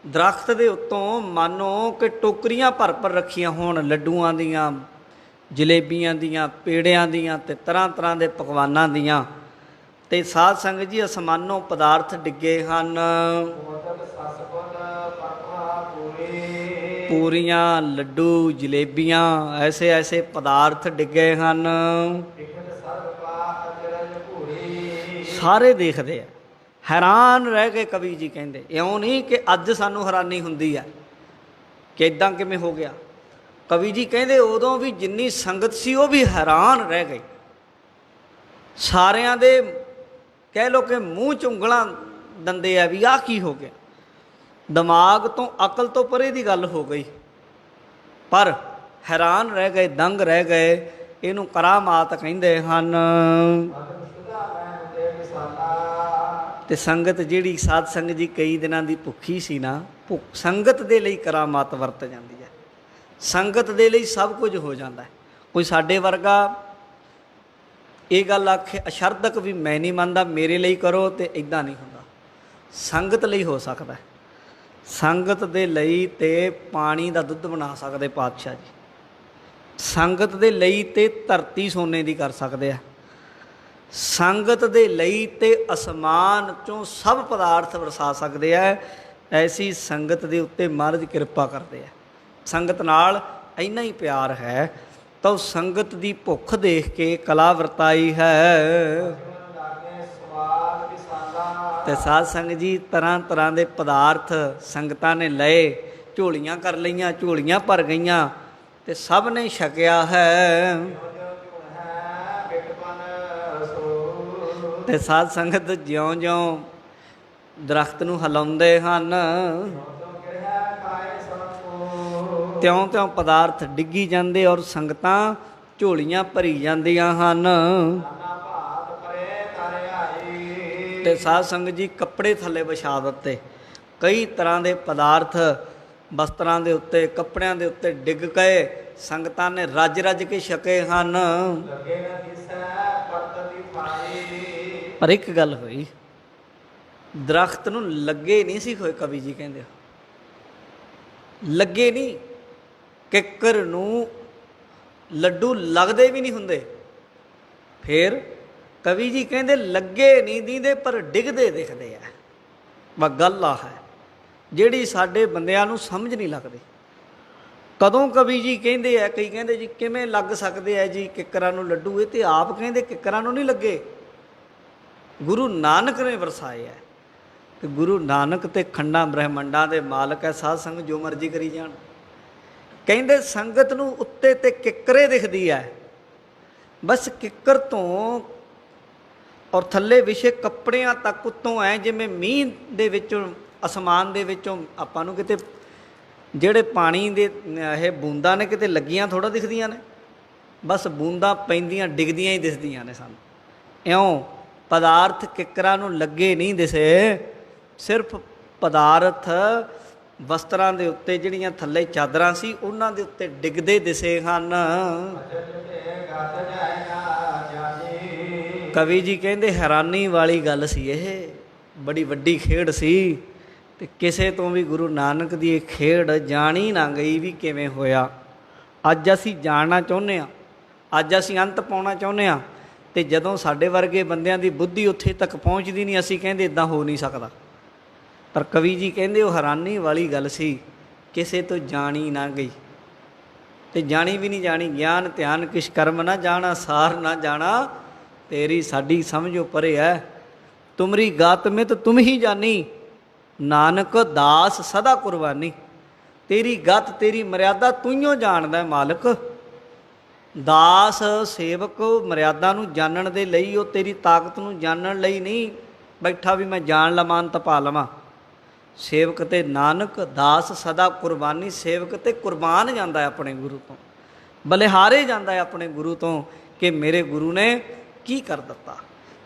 ਦਰਖਤ ਦੇ ਉੱਤੋਂ ਮਾਨੋ ਕਿ ਟੋਕਰੀਆਂ ਭਰ ਭਰ ਰੱਖੀਆਂ ਹੋਣ, ਲੱਡੂਆਂ ਦੀਆਂ, ਜਲੇਬੀਆਂ ਦੀਆਂ, ਪੇੜਿਆਂ ਦੀਆਂ ਤੇ ਤਰ੍ਹਾਂ ਤਰ੍ਹਾਂ ਦੇ ਪਕਵਾਨਾਂ ਦੀਆਂ। ਤੇ ਸਾਧ ਸੰਗਤ ਜੀ ਅਸਮਾਨੋਂ ਪਦਾਰਥ ਡਿੱਗੇ ਹਨ, ਪੂਰੀਆਂ, ਲੱਡੂ, ਜਲੇਬੀਆਂ, ਐਸੇ ਐਸੇ ਪਦਾਰਥ ਡਿੱਗੇ ਹਨ। ਸਾਰੇ ਦੇਖਦੇ ਆ, ਹੈਰਾਨ ਰਹਿ ਗਏ। ਕਵੀ ਜੀ ਕਹਿੰਦੇ ਇਉਂ ਨਹੀਂ ਕਿ ਅੱਜ ਸਾਨੂੰ ਹੈਰਾਨੀ ਹੁੰਦੀ ਹੈ ਕਿ ਇੱਦਾਂ ਕਿਵੇਂ ਹੋ ਗਿਆ। ਕਵੀ ਜੀ ਕਹਿੰਦੇ ਉਦੋਂ ਵੀ ਜਿੰਨੀ ਸੰਗਤ ਸੀ ਉਹ ਵੀ ਹੈਰਾਨ ਰਹਿ ਗਈ। ਸਾਰਿਆਂ ਦੇ ਕਹਿ ਲਓ ਕਿ ਮੂੰਹ 'ਚ ਉਂਗਲਾਂ ਦੰਦੇ ਆ ਵੀ ਆਹ ਕੀ ਹੋ ਗਿਆ। ਦਿਮਾਗ ਤੋਂ, ਅਕਲ ਤੋਂ ਪਰੇ ਦੀ ਗੱਲ ਹੋ ਗਈ, ਪਰ ਹੈਰਾਨ ਰਹਿ ਗਏ, ਦੰਗ ਰਹਿ ਗਏ। ਇਹਨੂੰ ਕਰਾਮਾਤ ਕਹਿੰਦੇ ਹਨ। ਤੇ ਸੰਗਤ ਜਿਹੜੀ ਸਾਧ ਸੰਗਤ ਜੀ ਕਈ ਦਿਨਾਂ ਦੀ ਭੁੱਖੀ ਸੀ ਨਾ, ਸੰਗਤ ਦੇ ਲਈ ਕਰਾਮਾਤ ਵਰਤ ਜਾਂਦੀ ਹੈ। ਸੰਗਤ ਦੇ ਲਈ ਸਭ ਕੁਝ ਹੋ ਜਾਂਦਾ ਹੈ। ਕੋਈ ਸਾਡੇ ਵਰਗਾ ਇਹ ਗੱਲ ਆਖੇ ਅਸ਼ਰਦਕ ਵੀ ਮੈਂ ਨਹੀਂ ਮੰਨਦਾ, ਮੇਰੇ ਲਈ ਕਰੋ, ਤੇ ਇੱਦਾਂ ਨਹੀਂ ਹੁੰਦਾ। ਸੰਗਤ ਲਈ ਹੋ ਸਕਦਾ। ਸੰਗਤ ਦੇ ਲਈ ਤੇ ਪਾਣੀ ਦਾ ਦੁੱਧ ਬਣਾ ਸਕਦੇ ਪਾਤਸ਼ਾਹ ਜੀ। ਸੰਗਤ ਦੇ ਲਈ ਤੇ ਧਰਤੀ ਸੋਨੇ ਦੀ ਕਰ ਸਕਦੇ ਆ। ਸੰਗਤ ਦੇ ਲਈ ਤੇ ਅਸਮਾਨ 'ਚੋਂ ਸਭ ਪਦਾਰਥ ਵਰਸਾ ਸਕਦੇ ਆ। ਐਸੀ ਸੰਗਤ ਦੇ ਉੱਤੇ ਮਹਾਰਾਜ ਕਿਰਪਾ ਕਰਦੇ ਆ। ਸੰਗਤ ਨਾਲ ਇੰਨਾ ਹੀ ਪਿਆਰ ਹੈ ਤਾਂ ਉਹ ਸੰਗਤ ਦੀ ਭੁੱਖ ਦੇਖ ਕੇ ਕਲਾ ਵਰਤਾਈ ਹੈ। ਤੇ ਸਾਧ ਸੰਗਤ ਜੀ ਤਰ੍ਹਾਂ ਤਰ੍ਹਾਂ ਦੇ ਪਦਾਰਥ ਸੰਗਤਾਂ ਨੇ ਲਏ, ਝੋਲੀਆਂ ਕਰ ਲਈਆਂ, ਝੋਲੀਆਂ ਭਰ ਗਈਆਂ ਤੇ ਸਭ ਨੇ ਛਕਿਆ ਹੈ। ਤੇ ਸਾਧ ਸੰਗਤ ਜਿਉਂ-ਜਿਉਂ ਦਰਖਤ ਨੂੰ ਹਿਲਾਉਂਦੇ ਹਨ, ਤਿਉਂ-ਤਿਉਂ ਪਦਾਰਥ ਡਿੱਗੀ ਜਾਂਦੇ ਔਰ ਸੰਗਤਾਂ ਝੋਲੀਆਂ ਭਰੀ ਜਾਂਦੀਆਂ ਹਨ। ਤੇ ਸਾਧ ਸੰਗਤ ਜੀ ਕੱਪੜੇ ਥੱਲੇ ਵਿਛਾ ਦਿੱਤੇ। ਕਈ ਤਰ੍ਹਾਂ ਦੇ ਪਦਾਰਥ ਵਸਤਰਾਂ ਦੇ ਉੱਤੇ, ਕੱਪੜਿਆਂ ਦੇ ਉੱਤੇ ਡਿੱਗ ਗਏ। ਸੰਗਤਾਂ ਨੇ ਰੱਜ ਰੱਜ ਕੇ ਛਕੇ ਹਨ। ਪਰ ਇੱਕ ਗੱਲ ਹੋਈ, ਦਰਖਤ ਨੂੰ ਲੱਗੇ ਨਹੀਂ ਸੀ ਹੋਏ। ਕਵੀ ਜੀ ਕਹਿੰਦੇ ਲੱਗੇ ਨਹੀਂ, ਕਿੱਕਰ ਨੂੰ ਲੱਡੂ ਲੱਗਦੇ ਵੀ ਨਹੀਂ ਹੁੰਦੇ। ਫਿਰ ਕਵੀ ਜੀ ਕਹਿੰਦੇ ਲੱਗੇ ਨਹੀਂ ਦੀਂਦੇ ਪਰ ਡਿੱਗਦੇ ਦਿਖਦੇ ਆ। ਬਸ ਗੱਲ ਆ ਹੈ ਜਿਹੜੀ ਸਾਡੇ ਬੰਦਿਆਂ ਨੂੰ ਸਮਝ ਨਹੀਂ ਲੱਗਦੀ। ਕਦੋਂ ਕਵੀ ਜੀ ਕਹਿੰਦੇ ਆ, ਕਈ ਕਹਿੰਦੇ ਜੀ ਕਿਵੇਂ ਲੱਗ ਸਕਦੇ ਆ ਜੀ ਕਿੱਕਰਾਂ ਨੂੰ ਲੱਡੂ। ਇਹ ਤੇ ਆਪ ਕਹਿੰਦੇ ਕਿੱਕਰਾਂ ਨੂੰ ਨਹੀਂ ਲੱਗੇ, ਗੁਰੂ ਨਾਨਕ ਨੇ ਵਰਸਾਏ ਹੈ। ਕਿ ਗੁਰੂ ਨਾਨਕ ਤੇ ਖੰਡਾਂ ਬ੍ਰਹਮੰਡਾਂ ਦੇ ਮਾਲਕ ਹੈ। ਸਾਧ ਸੰਗਤ ਜੋ ਮਰਜ਼ੀ ਕਰੀ ਜਾਣ। ਕਹਿੰਦੇ ਸੰਗਤ ਨੂੰ ਉੱਤੇ ਤੇ ਕਿੱਕਰੇ ਦਿਖਦੀ ਹੈ, ਬਸ ਕਿੱਕਰ ਤੋਂ ਔਰ ਥੱਲੇ ਵਿਛੇ ਕੱਪੜਿਆਂ ਤੱਕ ਉੱਤੋਂ ਐ ਜਿਵੇਂ ਮੀਂਹ ਦੇ ਵਿੱਚੋਂ, ਅਸਮਾਨ ਦੇ ਵਿੱਚੋਂ ਆਪਾਂ ਨੂੰ ਕਿਤੇ ਜਿਹੜੇ ਪਾਣੀ ਦੇ ਇਹ ਬੂੰਦਾਂ ਨੇ ਕਿਤੇ ਲੱਗੀਆਂ ਥੋੜ੍ਹਾ ਦਿਖਦੀਆਂ ਨੇ, ਬਸ ਬੂੰਦਾਂ ਪੈਂਦੀਆਂ ਡਿੱਗਦੀਆਂ ਹੀ ਦਿਸਦੀਆਂ ਨੇ ਸਾਨੂੰ। ਇਉਂ ਪਦਾਰਥ ਕਿੱਕਰਾਂ ਨੂੰ ਲੱਗੇ ਨਹੀਂ ਦਿਸੇ, ਸਿਰਫ ਪਦਾਰਥ ਵਸਤਰਾਂ ਦੇ ਉੱਤੇ ਜਿਹੜੀਆਂ ਥੱਲੇ ਚਾਦਰਾਂ ਸੀ ਉਹਨਾਂ ਦੇ ਉੱਤੇ ਡਿੱਗਦੇ ਦਿਸੇ ਹਨ। ਕਵੀ ਜੀ ਕਹਿੰਦੇ ਹੈਰਾਨੀ ਵਾਲੀ ਗੱਲ ਸੀ, ਇਹ ਬੜੀ ਵੱਡੀ ਖੇਡ ਸੀ ਤੇ ਕਿਸੇ ਤੋਂ ਵੀ ਗੁਰੂ ਨਾਨਕ ਦੀ ਇਹ ਖੇਡ ਜਾਣੀ ਨਾ ਗਈ ਵੀ ਕਿਵੇਂ ਹੋਇਆ। ਅੱਜ ਅਸੀਂ ਜਾਣਨਾ ਚਾਹੁੰਦੇ ਹਾਂ, ਅੱਜ ਅਸੀਂ ਅੰਤ ਪਾਉਣਾ ਚਾਹੁੰਦੇ ਹਾਂ, ਤੇ ਜਦੋਂ ਸਾਡੇ ਵਰਗੇ ਬੰਦਿਆਂ ਦੀ ਬੁੱਧੀ ਉੱਥੇ ਤੱਕ ਪਹੁੰਚਦੀ ਨਹੀਂ, ਅਸੀਂ ਕਹਿੰਦੇ ਇਦਾਂ ਹੋ ਨਹੀਂ ਸਕਦਾ। ਪਰ ਕਵੀ ਜੀ ਕਹਿੰਦੇ ਉਹ ਹੈਰਾਨੀ ਵਾਲੀ ਗੱਲ ਸੀ, ਕਿਸੇ ਤੋਂ ਜਾਣੀ ਨਾ ਗਈ ਤੇ ਜਾਣੀ ਵੀ ਨਹੀਂ ਜਾਣੀ। ਗਿਆਨ ਧਿਆਨ ਕਿਛ ਕਰਮ ਨਾ ਜਾਣਾ, ਸਾਰ ਨਾ ਜਾਣਾ, ਤੇਰੀ ਸਾਡੀ ਸਮਝੋ ਪਰੇ ਹੈ। ਤੁਮਰੀ ਗਾਤ ਮਿਤ ਤੁਮ ਹੀ ਜਾਨੀ, ਨਾਨਕ ਦਾਸ ਸਦਾ ਕੁਰਬਾਨੀ। ਤੇਰੀ ਗਤ ਤੇਰੀ ਮਰਿਆਦਾ ਤੂੰ ਜਾਣਦਾ ਮਾਲਕ। ਦਾਸ ਸੇਵਕ ਮਰਿਆਦਾ ਨੂੰ ਜਾਣਨ ਦੇ ਲਈ, ਉਹ ਤੇਰੀ ਤਾਕਤ ਨੂੰ ਜਾਣਨ ਲਈ ਨਹੀਂ ਬੈਠਾ ਵੀ ਮੈਂ ਜਾਣ ਲਵਾਂ ਤਾਂ ਪਾ ਲਵਾਂ। ਸੇਵਕ ਤੇ ਨਾਨਕ ਦਾਸ ਸਦਾ ਕੁਰਬਾਨੀ। ਸੇਵਕ ਤੇ ਕੁਰਬਾਨ ਜਾਂਦਾ ਹੈ ਆਪਣੇ ਗੁਰੂ ਤੋਂ, ਬਲਿਹਾਰੇ ਜਾਂਦਾ ਹੈ ਆਪਣੇ ਗੁਰੂ ਤੋਂ ਕਿ ਮੇਰੇ ਗੁਰੂ ਨੇ ਕੀ ਕਰ ਦਿੱਤਾ।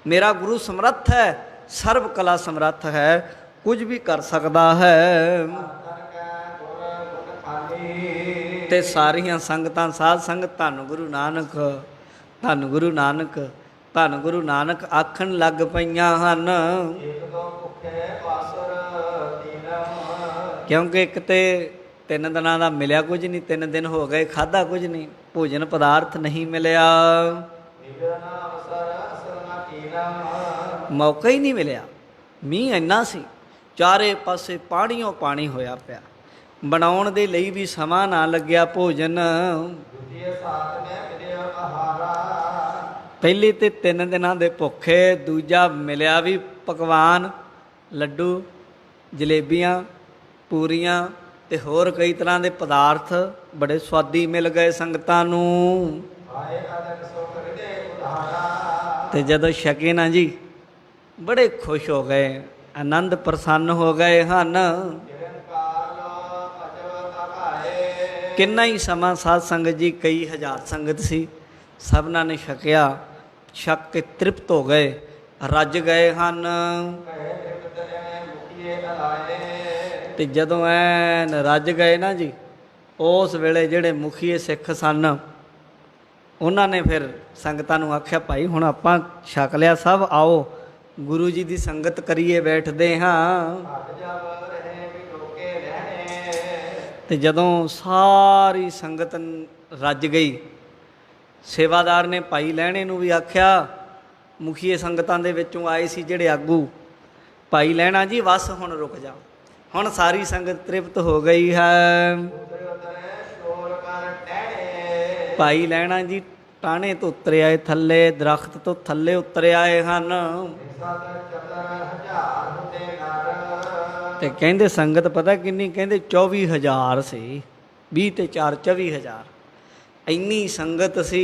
ਮੇਰਾ ਗੁਰੂ ਸਮਰੱਥ ਹੈ, ਸਰਬ ਕਲਾ ਸਮਰੱਥ ਹੈ, ਕੁਝ ਵੀ ਕਰ ਸਕਦਾ ਹੈ। ਤੇ ਸਾਰੀਆਂ ਸੰਗਤਾਂ ਸਾਧ ਸੰਗਤ ਧੰਨ ਗੁਰੂ ਨਾਨਕ, ਧੰਨ ਗੁਰੂ ਨਾਨਕ, ਧੰਨ ਗੁਰੂ ਨਾਨਕ ਆਖਣ ਲੱਗ ਪਈਆਂ ਹਨ। ਕਿਉਂਕਿ ਇੱਕ ਤੇ 3 ਦਿਨਾਂ ਦਾ ਮਿਲਿਆ ਕੁਝ ਨਹੀਂ, 3 ਦਿਨ ਹੋ ਗਏ ਖਾਧਾ ਕੁਝ ਨਹੀਂ, ਭੋਜਨ ਪਦਾਰਥ ਨਹੀਂ ਮਿਲਿਆ, ਮੌਕਾ ਹੀ ਨਹੀਂ ਮਿਲਿਆ। ਮੀਂਹ ਇੰਨਾ ਸੀ, ਚਾਰੇ ਪਾਸੇ ਪਾਣੀਓ ਪਾਣੀ ਹੋਇਆ ਪਿਆ, ਬਣਾਉਣ ਦੇ ਲਈ ਵੀ ਸਮਾਂ ਨਾ ਲੱਗਿਆ ਭੋਜਨ। ਪਹਿਲੇ ਤੇ 3 ਦਿਨਾਂ ਦੇ ਭੁੱਖੇ, ਦੂਜਾ ਮਿਲਿਆ ਵੀ ਪਕਵਾਨ, ਲੱਡੂ, ਜਲੇਬੀਆਂ, ਪੂਰੀਆਂ ਤੇ ਹੋਰ ਕਈ ਤਰ੍ਹਾਂ ਦੇ ਪਦਾਰਥ ਬੜੇ ਸਵਾਦੀ ਮਿਲ ਗਏ ਸੰਗਤਾਂ ਨੂੰ। ਤੇ ਜਦੋਂ ਛਕੇ ਨਾ ਜੀ ਬੜੇ ਖੁਸ਼ ਹੋ ਗਏ, ਆਨੰਦ ਪ੍ਰਸੰਨ ਹੋ ਗਏ ਹਨ। ਕਿੰਨਾ ਹੀ ਸਮਾਂ ਸਾਧ ਸੰਗਤ ਜੀ, ਕਈ ਹਜ਼ਾਰ ਸੰਗਤ ਸੀ, ਸਭਨਾਂ ਨੇ ਛਕਿਆ, ਛਕ ਕੇ ਤ੍ਰਿਪਤ ਹੋ ਗਏ, ਰੱਜ ਗਏ ਹਨ। ਤੇ ਜਦੋਂ ਐਨ ਰੱਜ ਗਏ ਨਾ ਜੀ, ਉਸ ਵੇਲੇ ਜਿਹੜੇ ਮੁਖੀਏ ਸਿੱਖ ਸਨ ਉਹਨਾਂ ਨੇ ਫਿਰ ਸੰਗਤਾਂ ਨੂੰ ਆਖਿਆ, ਭਾਈ ਹੁਣ ਆਪਾਂ ਛਕ ਲਿਆ, ਸਭ ਆਓ ਗੁਰੂ ਜੀ ਦੀ ਸੰਗਤ ਕਰੀਏ, ਬੈਠਦੇ ਹਾਂ। ਤੇ ਜਦੋਂ ਸਾਰੀ ਸੰਗਤ ਰੱਜ ਗਈ, ਸੇਵਾਦਾਰ ਨੇ ਭਾਈ ਲਹਿਣੇ ਨੂੰ ਵੀ ਆਖਿਆ, ਮੁਖੀਏ ਸੰਗਤਾਂ ਦੇ ਵਿੱਚੋਂ ਆਏ ਸੀ ਜਿਹੜੇ ਆਗੂ, ਭਾਈ ਲਹਿਣਾ ਜੀ ਬਸ ਹੁਣ ਰੁਕ ਜਾ। ਹੁਣ ਸਾਰੀ ਸੰਗਤ ਤ੍ਰਿਪਤ ਹੋ ਗਈ ਹੈ। ਭਾਈ ਲਹਿਣਾ ਜੀ ਟਾਹਣੇ ਤੋਂ ਉਤਰ ਆਏ ਥੱਲੇ, ਦਰਖਤ ਤੋਂ ਥੱਲੇ ਉਤਰ ਆਏ ਹਨ। ਤੇ ਕਹਿੰਦੇ ਸੰਗਤ ਪਤਾ ਕਿੰਨੀ, ਕਹਿੰਦੇ 24,000 ਸੀ, 20 ਤੇ 4 24,000, ਇੰਨੀ ਸੰਗਤ ਸੀ।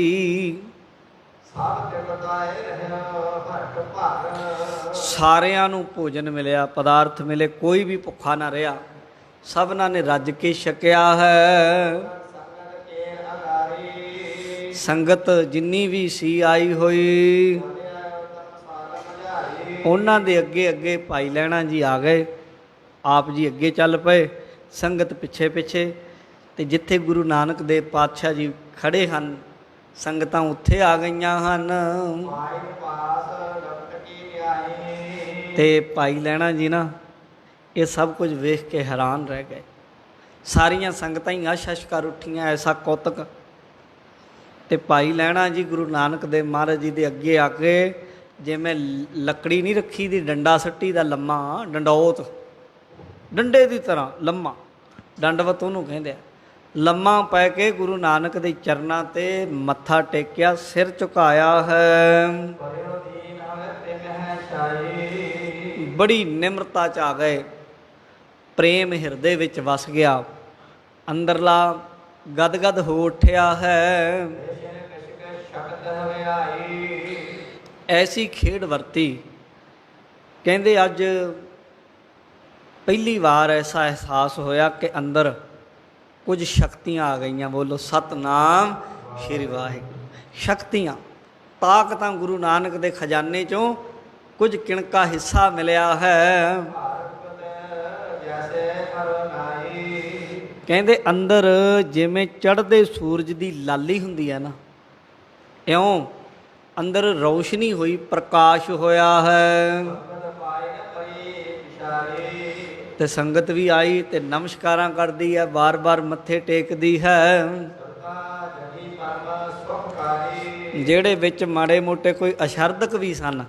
ਸਾਰਿਆਂ ਨੂੰ ਭੋਜਨ ਮਿਲਿਆ, ਪਦਾਰਥ ਮਿਲੇ, ਕੋਈ ਵੀ ਭੁੱਖਾ ਨਾ ਰਿਹਾ, ਸਭਨਾਂ ਨੇ ਰੱਜ ਕੇ ਛਕਿਆ ਹੈ। ਸੰਗਤ ਜਿੰਨੀ ਵੀ ਸੀ ਆਈ ਹੋਈ, ਉਹਨਾਂ ਦੇ ਅੱਗੇ ਅੱਗੇ ਭਾਈ ਲਹਿਣਾ ਜੀ ਆ ਗਏ, ਆਪ ਜੀ ਅੱਗੇ ਚੱਲ ਪਏ, ਸੰਗਤ ਪਿੱਛੇ ਪਿੱਛੇ। ਤੇ ਜਿੱਥੇ ਗੁਰੂ ਨਾਨਕ ਦੇਵ ਪਾਤਸ਼ਾਹ ਜੀ ਖੜੇ ਹਨ, ਸੰਗਤਾਂ ਉੱਥੇ ਆ ਗਈਆਂ ਹਨ। ਤੇ ਭਾਈ ਲਹਿਣਾ ਜੀ ਨਾ ਇਹ ਸਭ ਕੁਝ ਵੇਖ ਕੇ ਹੈਰਾਨ ਰਹਿ ਗਏ। ਸਾਰੀਆਂ ਸੰਗਤਾਂ ਹੀ ਅਸ਼-ਅਸ਼ ਕਰ ਉੱਠੀਆਂ, ਐਸਾ ਕੌਤਕ। ਤੇ ਭਾਈ ਲਹਿਣਾ ਜੀ ਗੁਰੂ ਨਾਨਕ ਦੇਵ ਮਹਾਰਾਜ ਜੀ ਦੇ ਅੱਗੇ ਆ ਕੇ, ਜਿਵੇਂ ਲੱਕੜੀ ਨਹੀਂ ਰੱਖੀ ਦੀ, ਡੰਡਾ ਸੱਟੀ ਦਾ ਲੰਮਾ, ਡੰਡੌਤ, ਡੰਡੇ ਦੀ ਤਰ੍ਹਾਂ ਲੰਮਾ, ਦੰਡਵਤ ਉਹਨੂੰ ਕਹਿੰਦੇ ਆ, ਲੰਮਾ ਪੈ ਕੇ ਗੁਰੂ ਨਾਨਕ ਦੇ ਚਰਨਾਂ ਤੇ ਮੱਥਾ ਟੇਕਿਆ, ਸਿਰ ਝੁਕਾਇਆ ਹੈ। ਬੜੀ ਨਿਮਰਤਾ 'ਚ ਆ ਗਏ, ਪ੍ਰੇਮ ਹਿਰਦੇ ਵਿੱਚ ਵਸ ਗਿਆ, ਅੰਦਰਲਾ ਗਦਗਦ ਹੋ ਉੱਠਿਆ ਹੈ। ਐਸੀ ਖੇਡ ਵਰਤੀ, ਕਹਿੰਦੇ ਅੱਜ ਪਹਿਲੀ ਵਾਰ ਐਸਾ ਅਹਿਸਾਸ ਹੋਇਆ ਕਿ ਅੰਦਰ ਕੁਝ ਸ਼ਕਤੀਆਂ ਆ ਗਈਆਂ। ਬੋਲੋ ਸਤਨਾਮ ਸ਼੍ਰੀ ਵਾਹਿਗੁਰੂ। ਸ਼ਕਤੀਆਂ, ਤਾਕਤਾਂ ਗੁਰੂ ਨਾਨਕ ਦੇ ਖਜ਼ਾਨੇ 'ਚੋਂ ਕੁਝ ਕਿਣਕਾ ਹਿੱਸਾ ਮਿਲਿਆ ਹੈ। ਹਰ ਨਾਈ। ਕਹਿੰਦੇ ਅੰਦਰ ਜਿਵੇਂ ਚੜ੍ਹਦੇ ਸੂਰਜ ਦੀ ਲਾਲੀ ਹੁੰਦੀ ਹੈ ਨਾ, ਇਉਂ ਅੰਦਰ ਰੌਸ਼ਨੀ ਹੋਈ, ਪ੍ਰਕਾਸ਼ ਹੋਇਆ ਹੈ। ਸੰਗਤ ਪਾਈ ਨ ਪਈ ਵਿਚਾਰੀ। ਤੇ ਸੰਗਤ ਵੀ ਆਈ ਤੇ ਨਮਸਕਾਰਾਂ ਕਰਦੀ ਹੈ, ਬਾਰ-ਬਾਰ ਮੱਥੇ ਟੇਕਦੀ ਹੈ। ਸਰਦਾ ਜਗੀ ਪਰਮ ਸੁਖਕਾਰੀ। ਜਿਹੜੇ ਵਿੱਚ ਮਾੜੇ ਮੋਟੇ ਕੋਈ ਅਸ਼ਰਦਕ ਵੀ ਸਨ,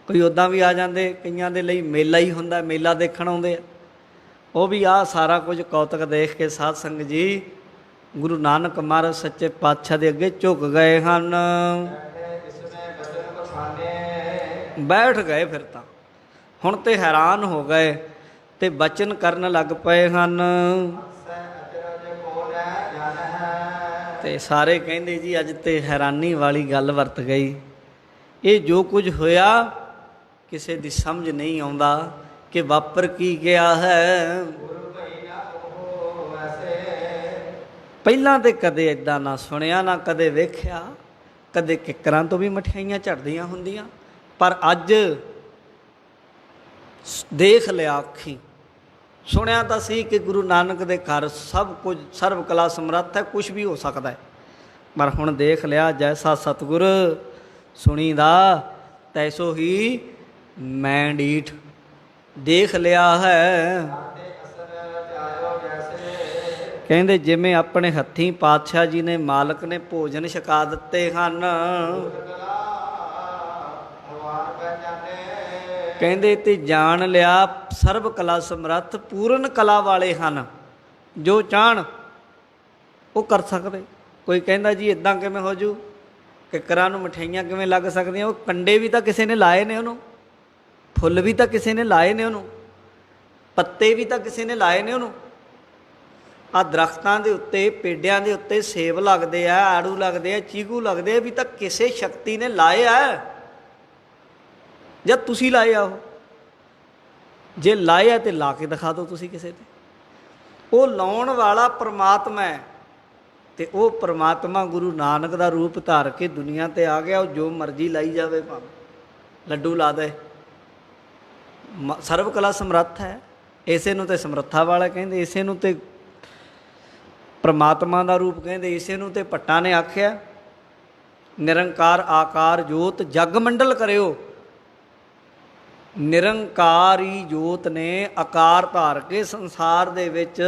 ਕੋਈ ਉੱਦਾਂ ਵੀ ਆ ਜਾਂਦੇ, ਕਈਆਂ ਦੇ ਲਈ ਮੇਲਾ ਹੀ ਹੁੰਦਾ, ਮੇਲਾ ਦੇਖਣ ਆਉਂਦੇ ਆ, ਉਹ ਵੀ ਆਹ ਸਾਰਾ ਕੁਝ ਕੌਤਕ ਦੇਖ ਕੇ ਸਾਧ ਸੰਗਤ ਜੀ ਗੁਰੂ ਨਾਨਕ ਮਹਾਰਾਜ ਸੱਚੇ ਪਾਤਸ਼ਾਹ ਦੇ ਅੱਗੇ ਝੁਕ ਗਏ ਹਨ, ਇਸਮੇ ਬਚਨ ਪਛਾਨੇ। ਬੈਠ ਗਏ। ਫਿਰ ਤਾਂ ਹੁਣ ਤੇ ਹੈਰਾਨ ਹੋ ਗਏ ਤੇ ਬਚਨ ਕਰਨ ਲੱਗ ਪਏ ਹਨ। ਸੈ ਅਚਰਜ ਕੋ ਨ ਜਾਣ ਹੈ। ਤੇ ਸਾਰੇ ਕਹਿੰਦੇ ਜੀ ਅੱਜ ਤੇ ਹੈਰਾਨੀ ਵਾਲੀ ਗੱਲ ਵਰਤ ਗਈ। ਇਹ ਜੋ ਕੁਝ ਹੋਇਆ ਕਿਸੇ ਦੀ ਸਮਝ ਨਹੀਂ ਆਉਂਦਾ ਕਿ ਵਾਪਰ ਕੀ ਗਿਆ ਹੈ। ਗੁਰੂ ਭਈ ਨਾ ਉਹ ਵੈਸੇ। ਪਹਿਲਾਂ ਤੇ ਕਦੇ ਇਦਾਂ ਨਾ ਸੁਣਿਆ, ਨਾ ਕਦੇ ਵੇਖਿਆ। ਕਦੇ ਕਿੱਕਰਾਂ ਤੋਂ ਵੀ ਮਠਿਆਈਆਂ ਝੜਦੀਆਂ ਹੁੰਦੀਆਂ, ਪਰ ਅੱਜ ਦੇਖ ਲਿਆ ਅੱਖੀਂ। ਸੁਣਿਆ ਤਾਂ ਸੀ ਕਿ ਗੁਰੂ ਨਾਨਕ ਦੇ ਘਰ ਸਭ ਕੁਝ ਸਰਬ ਕਲਾ ਸਮਰੱਥ ਹੈ, ਕੁਝ ਵੀ ਹੋ ਸਕਦਾ ਹੈ, ਪਰ ਹੁਣ ਦੇਖ ਲਿਆ ਜੈਸਾ ਸਤਿਗੁਰ ਸੁਣੀਦਾ ਤੈਸੋ ਹੀ ਮੈਂ ਡੀਠ। ਦੇਖ ਲਿਆ ਹੈ। ਆਤੇ ਅਸਰ ਧਿਆਇਓ ਜੈਸੇ। ਕਹਿੰਦੇ ਜਿਵੇਂ ਆਪਣੇ ਹੱਥੀਂ ਪਾਤਸ਼ਾਹ ਜੀ ਨੇ, ਮਾਲਕ ਨੇ ਭੋਜਨ ਛਕਾ ਦਿੱਤੇ ਹਨ। ਕਲਾ ਭਗਵਾਨ ਪਹਿਚਾਨੇ। ਕਹਿੰਦੇ ਤੇ ਜਾਣ ਲਿਆ ਸਰਬ ਕਲਾ ਸਮਰੱਥ ਪੂਰਨ ਕਲਾ ਵਾਲੇ ਹਨ, ਜੋ ਚਾਹਣ ਉਹ ਕਰ ਸਕਦੇ। ਕੋਈ ਕਹਿੰਦਾ ਜੀ ਇਦਾਂ ਕਿਵੇਂ ਹੋ ਜੂ, ਕਿੱਕਰਾਂ ਨੂੰ ਮਠਿਆਈਆਂ ਕਿਵੇਂ ਲੱਗ ਸਕਦੀਆਂ? ਉਹ ਕੰਡੇ ਵੀ ਤਾਂ ਕਿਸੇ ਨੇ ਲਾਏ ਨੇ, ਉਹਨੂੰ ਫੁੱਲ ਵੀ ਤਾਂ ਕਿਸੇ ਨੇ ਲਾਏ ਨੇ, ਉਹਨੂੰ ਪੱਤੇ ਵੀ ਤਾਂ ਕਿਸੇ ਨੇ ਲਾਏ ਨੇ ਉਹਨੂੰ। ਆਹ ਦਰਖਤਾਂ ਦੇ ਉੱਤੇ, ਪੇਡਿਆਂ ਦੇ ਉੱਤੇ ਸੇਬ ਲੱਗਦੇ ਆ, ਆੜੂ ਲੱਗਦੇ ਆ, ਚੀਕੂ ਲੱਗਦੇ ਆ, ਵੀ ਤਾਂ ਕਿਸੇ ਸ਼ਕਤੀ ਨੇ ਲਾਏ ਆ ਜਾਂ ਤੁਸੀਂ ਲਾਏ ਆ? ਉਹ ਜੇ ਲਾਏ ਆ ਤੇ ਲਾ ਕੇ ਦਿਖਾ ਦਿਓ ਤੁਸੀਂ ਕਿਸੇ ਤੇ। ਉਹ ਲਾਉਣ ਵਾਲਾ ਪ੍ਰਮਾਤਮਾ ਹੈ, ਤੇ ਉਹ ਪ੍ਰਮਾਤਮਾ ਗੁਰੂ ਨਾਨਕ ਦਾ ਰੂਪ ਧਾਰ ਕੇ ਦੁਨੀਆ ਤੇ ਆ ਗਿਆ। ਉਹ ਜੋ ਮਰਜ਼ੀ ਲਾਈ ਜਾਵੇ, ਭਾਵੇਂ ਲੱਡੂ ਲਾ ਦੇ, ਸਰਬ ਕਲਾ ਸਮਰੱਥ ਹੈ। ਇਸੇ ਨੂੰ ਤੇ ਸਮਰੱਥਾ ਵਾਲਾ ਕਹਿੰਦੇ, ਇਸੇ ਨੂੰ ਤੇ ਪ੍ਰਮਾਤਮਾ ਦਾ ਰੂਪ ਕਹਿੰਦੇ, ਇਸੇ ਨੂੰ ਤੇ ਭੱਟਾਂ ਨੇ ਆਖਿਆ ਨਿਰੰਕਾਰ ਆਕਾਰ ਜੋਤ ਜਗ ਮੰਡਲ ਕਰਿਓ। ਨਿਰੰਕਾਰੀ ਜੋਤ ਨੇ ਆਕਾਰ ਧਾਰ ਕੇ ਸੰਸਾਰ ਦੇ ਵਿੱਚ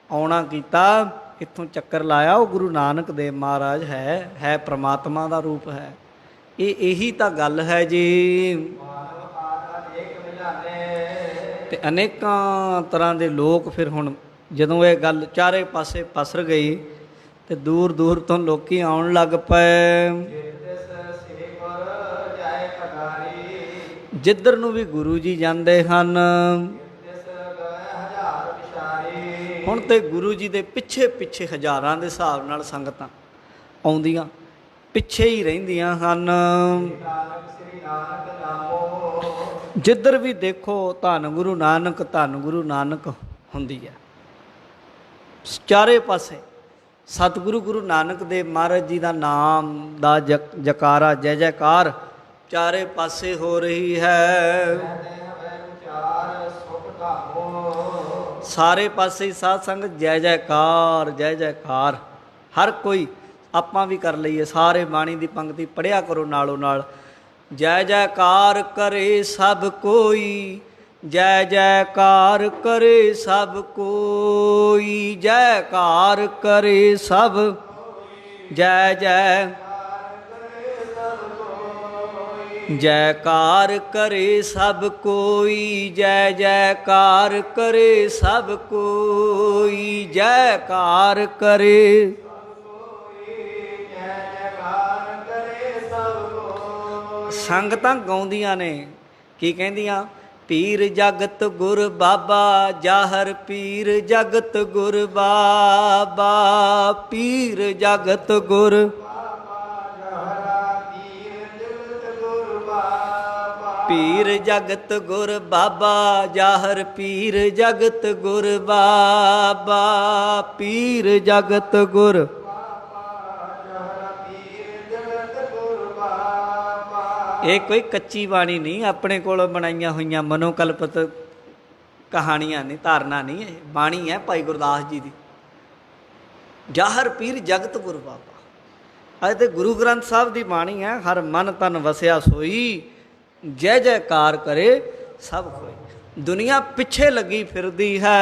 ਆਉਣਾ ਕੀਤਾ, ਇੱਥੋਂ ਚੱਕਰ ਲਾਇਆ। ਉਹ ਗੁਰੂ ਨਾਨਕ ਦੇਵ ਮਹਾਰਾਜ ਹੈ ਪ੍ਰਮਾਤਮਾ ਦਾ ਰੂਪ ਹੈ। ਇਹੀ ਤਾਂ ਗੱਲ ਹੈ ਜੀ। ਮਾਨਵ ਆਤਮਾ ਏਕ ਮਿਲਾਨੇ। ਤੇ ਅਨੇਕਾਂ ਤਰ੍ਹਾਂ ਦੇ ਲੋਕ ਫਿਰ ਹੁਣ ਜਦੋਂ ਇਹ ਗੱਲ ਚਾਰੇ ਪਾਸੇ ਪਸਰ ਗਈ ਤੇ ਦੂਰ ਦੂਰ ਤੋਂ ਲੋਕੀ ਆਉਣ ਲੱਗ ਪਏ। ਜਿੱਧਰ ਨੂੰ ਵੀ ਗੁਰੂ ਜੀ ਜਾਂਦੇ ਹਨ, ਹੁਣ ਤੇ ਗੁਰੂ ਜੀ ਦੇ ਪਿੱਛੇ ਪਿੱਛੇ ਹਜ਼ਾਰਾਂ ਦੇ ਹਿਸਾਬ ਨਾਲ ਸੰਗਤਾਂ ਆਉਂਦੀਆਂ, ਪਿੱਛੇ ਹੀ ਰਹਿੰਦੀਆਂ ਹਨ। ਜਿੱਧਰ ਵੀ ਦੇਖੋ ਧੰਨ ਗੁਰੂ ਨਾਨਕ, ਧੰਨ ਗੁਰੂ ਨਾਨਕ ਹੁੰਦੀ ਹੈ। ਚਾਰੇ ਪਾਸੇ ਸਤਿਗੁਰੂ ਗੁਰੂ ਨਾਨਕ ਦੇਵ ਮਹਾਰਾਜ ਜੀ ਦਾ ਨਾਮ ਦਾ ਜਕਾਰਾ, ਜੈ ਜੈਕਾਰ ਚਾਰੇ ਪਾਸੇ ਹੋ ਰਹੀ ਹੈ। ਸਾਰੇ ਪਾਸੇ ਸਾਧ ਸੰਗਤ ਜੈ ਜੈਕਾਰ, ਜੈ ਜੈਕਾਰ। ਹਰ ਕੋਈ, ਆਪਾਂ ਵੀ ਕਰ ਲਈਏ, ਸਾਰੇ ਬਾਣੀ ਦੀ ਪੰਕਤੀ ਪੜ੍ਹਿਆ ਕਰੋ ਨਾਲੋਂ ਨਾਲ। ਜੈ ਜੈਕਾਰ ਕਰੇ ਸਭ ਕੋਈ, ਜੈ ਜੈਕਾਰ ਕਰੇ ਸਭ ਕੋਈ, ਜੈਕਾਰ ਕਰੇ ਸਭ, ਜੈ ਜੈ ਜੈਕਾਰ ਕਰੇ ਸਭ ਕੋਈ, ਜੈ ਜੈਕਾਰ ਕਰੇ ਸਭ ਕੋਈ, ਜੈਕਾਰ ਕਰੇ ਸੰਗਤਾਂ ਗਾਉਂਦੀਆਂ ਨੇ। ਕੀ ਕਹਿੰਦੀਆਂ? ਪੀਰ ਜਗਤ ਗੁਰ ਬਾਬਾ, ਜਾਹਰ ਪੀਰ ਜਗਤ ਗੁਰ ਬਾਬਾ, ਪੀਰ ਜਗਤ ਗੁਰ ਪੀਰ ਜਗਤ ਗੁਰ ਬਾਬਾ, ਜਾਹਰ ਪੀਰ ਜਗਤ ਗੁਰ ਬਾਬਾ, ਪੀਰ ਜਗਤ ਗੁਰ। ਇਹ ਕੋਈ ਕੱਚੀ ਬਾਣੀ ਨਹੀਂ ਆਪਣੇ ਕੋਲੋਂ ਬਣਾਈਆਂ ਹੋਈਆਂ ਮਨੋਕਲਪਿਤ ਕਹਾਣੀਆਂ ਨਹੀਂ, ਧਾਰਨਾ ਨਹੀਂ, ਇਹ ਬਾਣੀ ਹੈ ਭਾਈ ਗੁਰਦਾਸ ਜੀ ਦੀ। ਜਾਹਰ ਪੀਰ ਜਗਤ ਗੁਰੂ ਬਾਬਾ। ਅੱਜ ਤੇ ਗੁਰੂ ਗ੍ਰੰਥ ਸਾਹਿਬ ਦੀ ਬਾਣੀ ਹੈ, ਹਰ ਮਨ ਤਨ ਵਸਿਆ ਸੋਈ, ਜੈ ਜੈਕਾਰ ਕਰੇ ਸਭ ਕੋਈ। ਦੁਨੀਆ ਪਿੱਛੇ ਲੱਗੀ ਫਿਰਦੀ ਹੈ।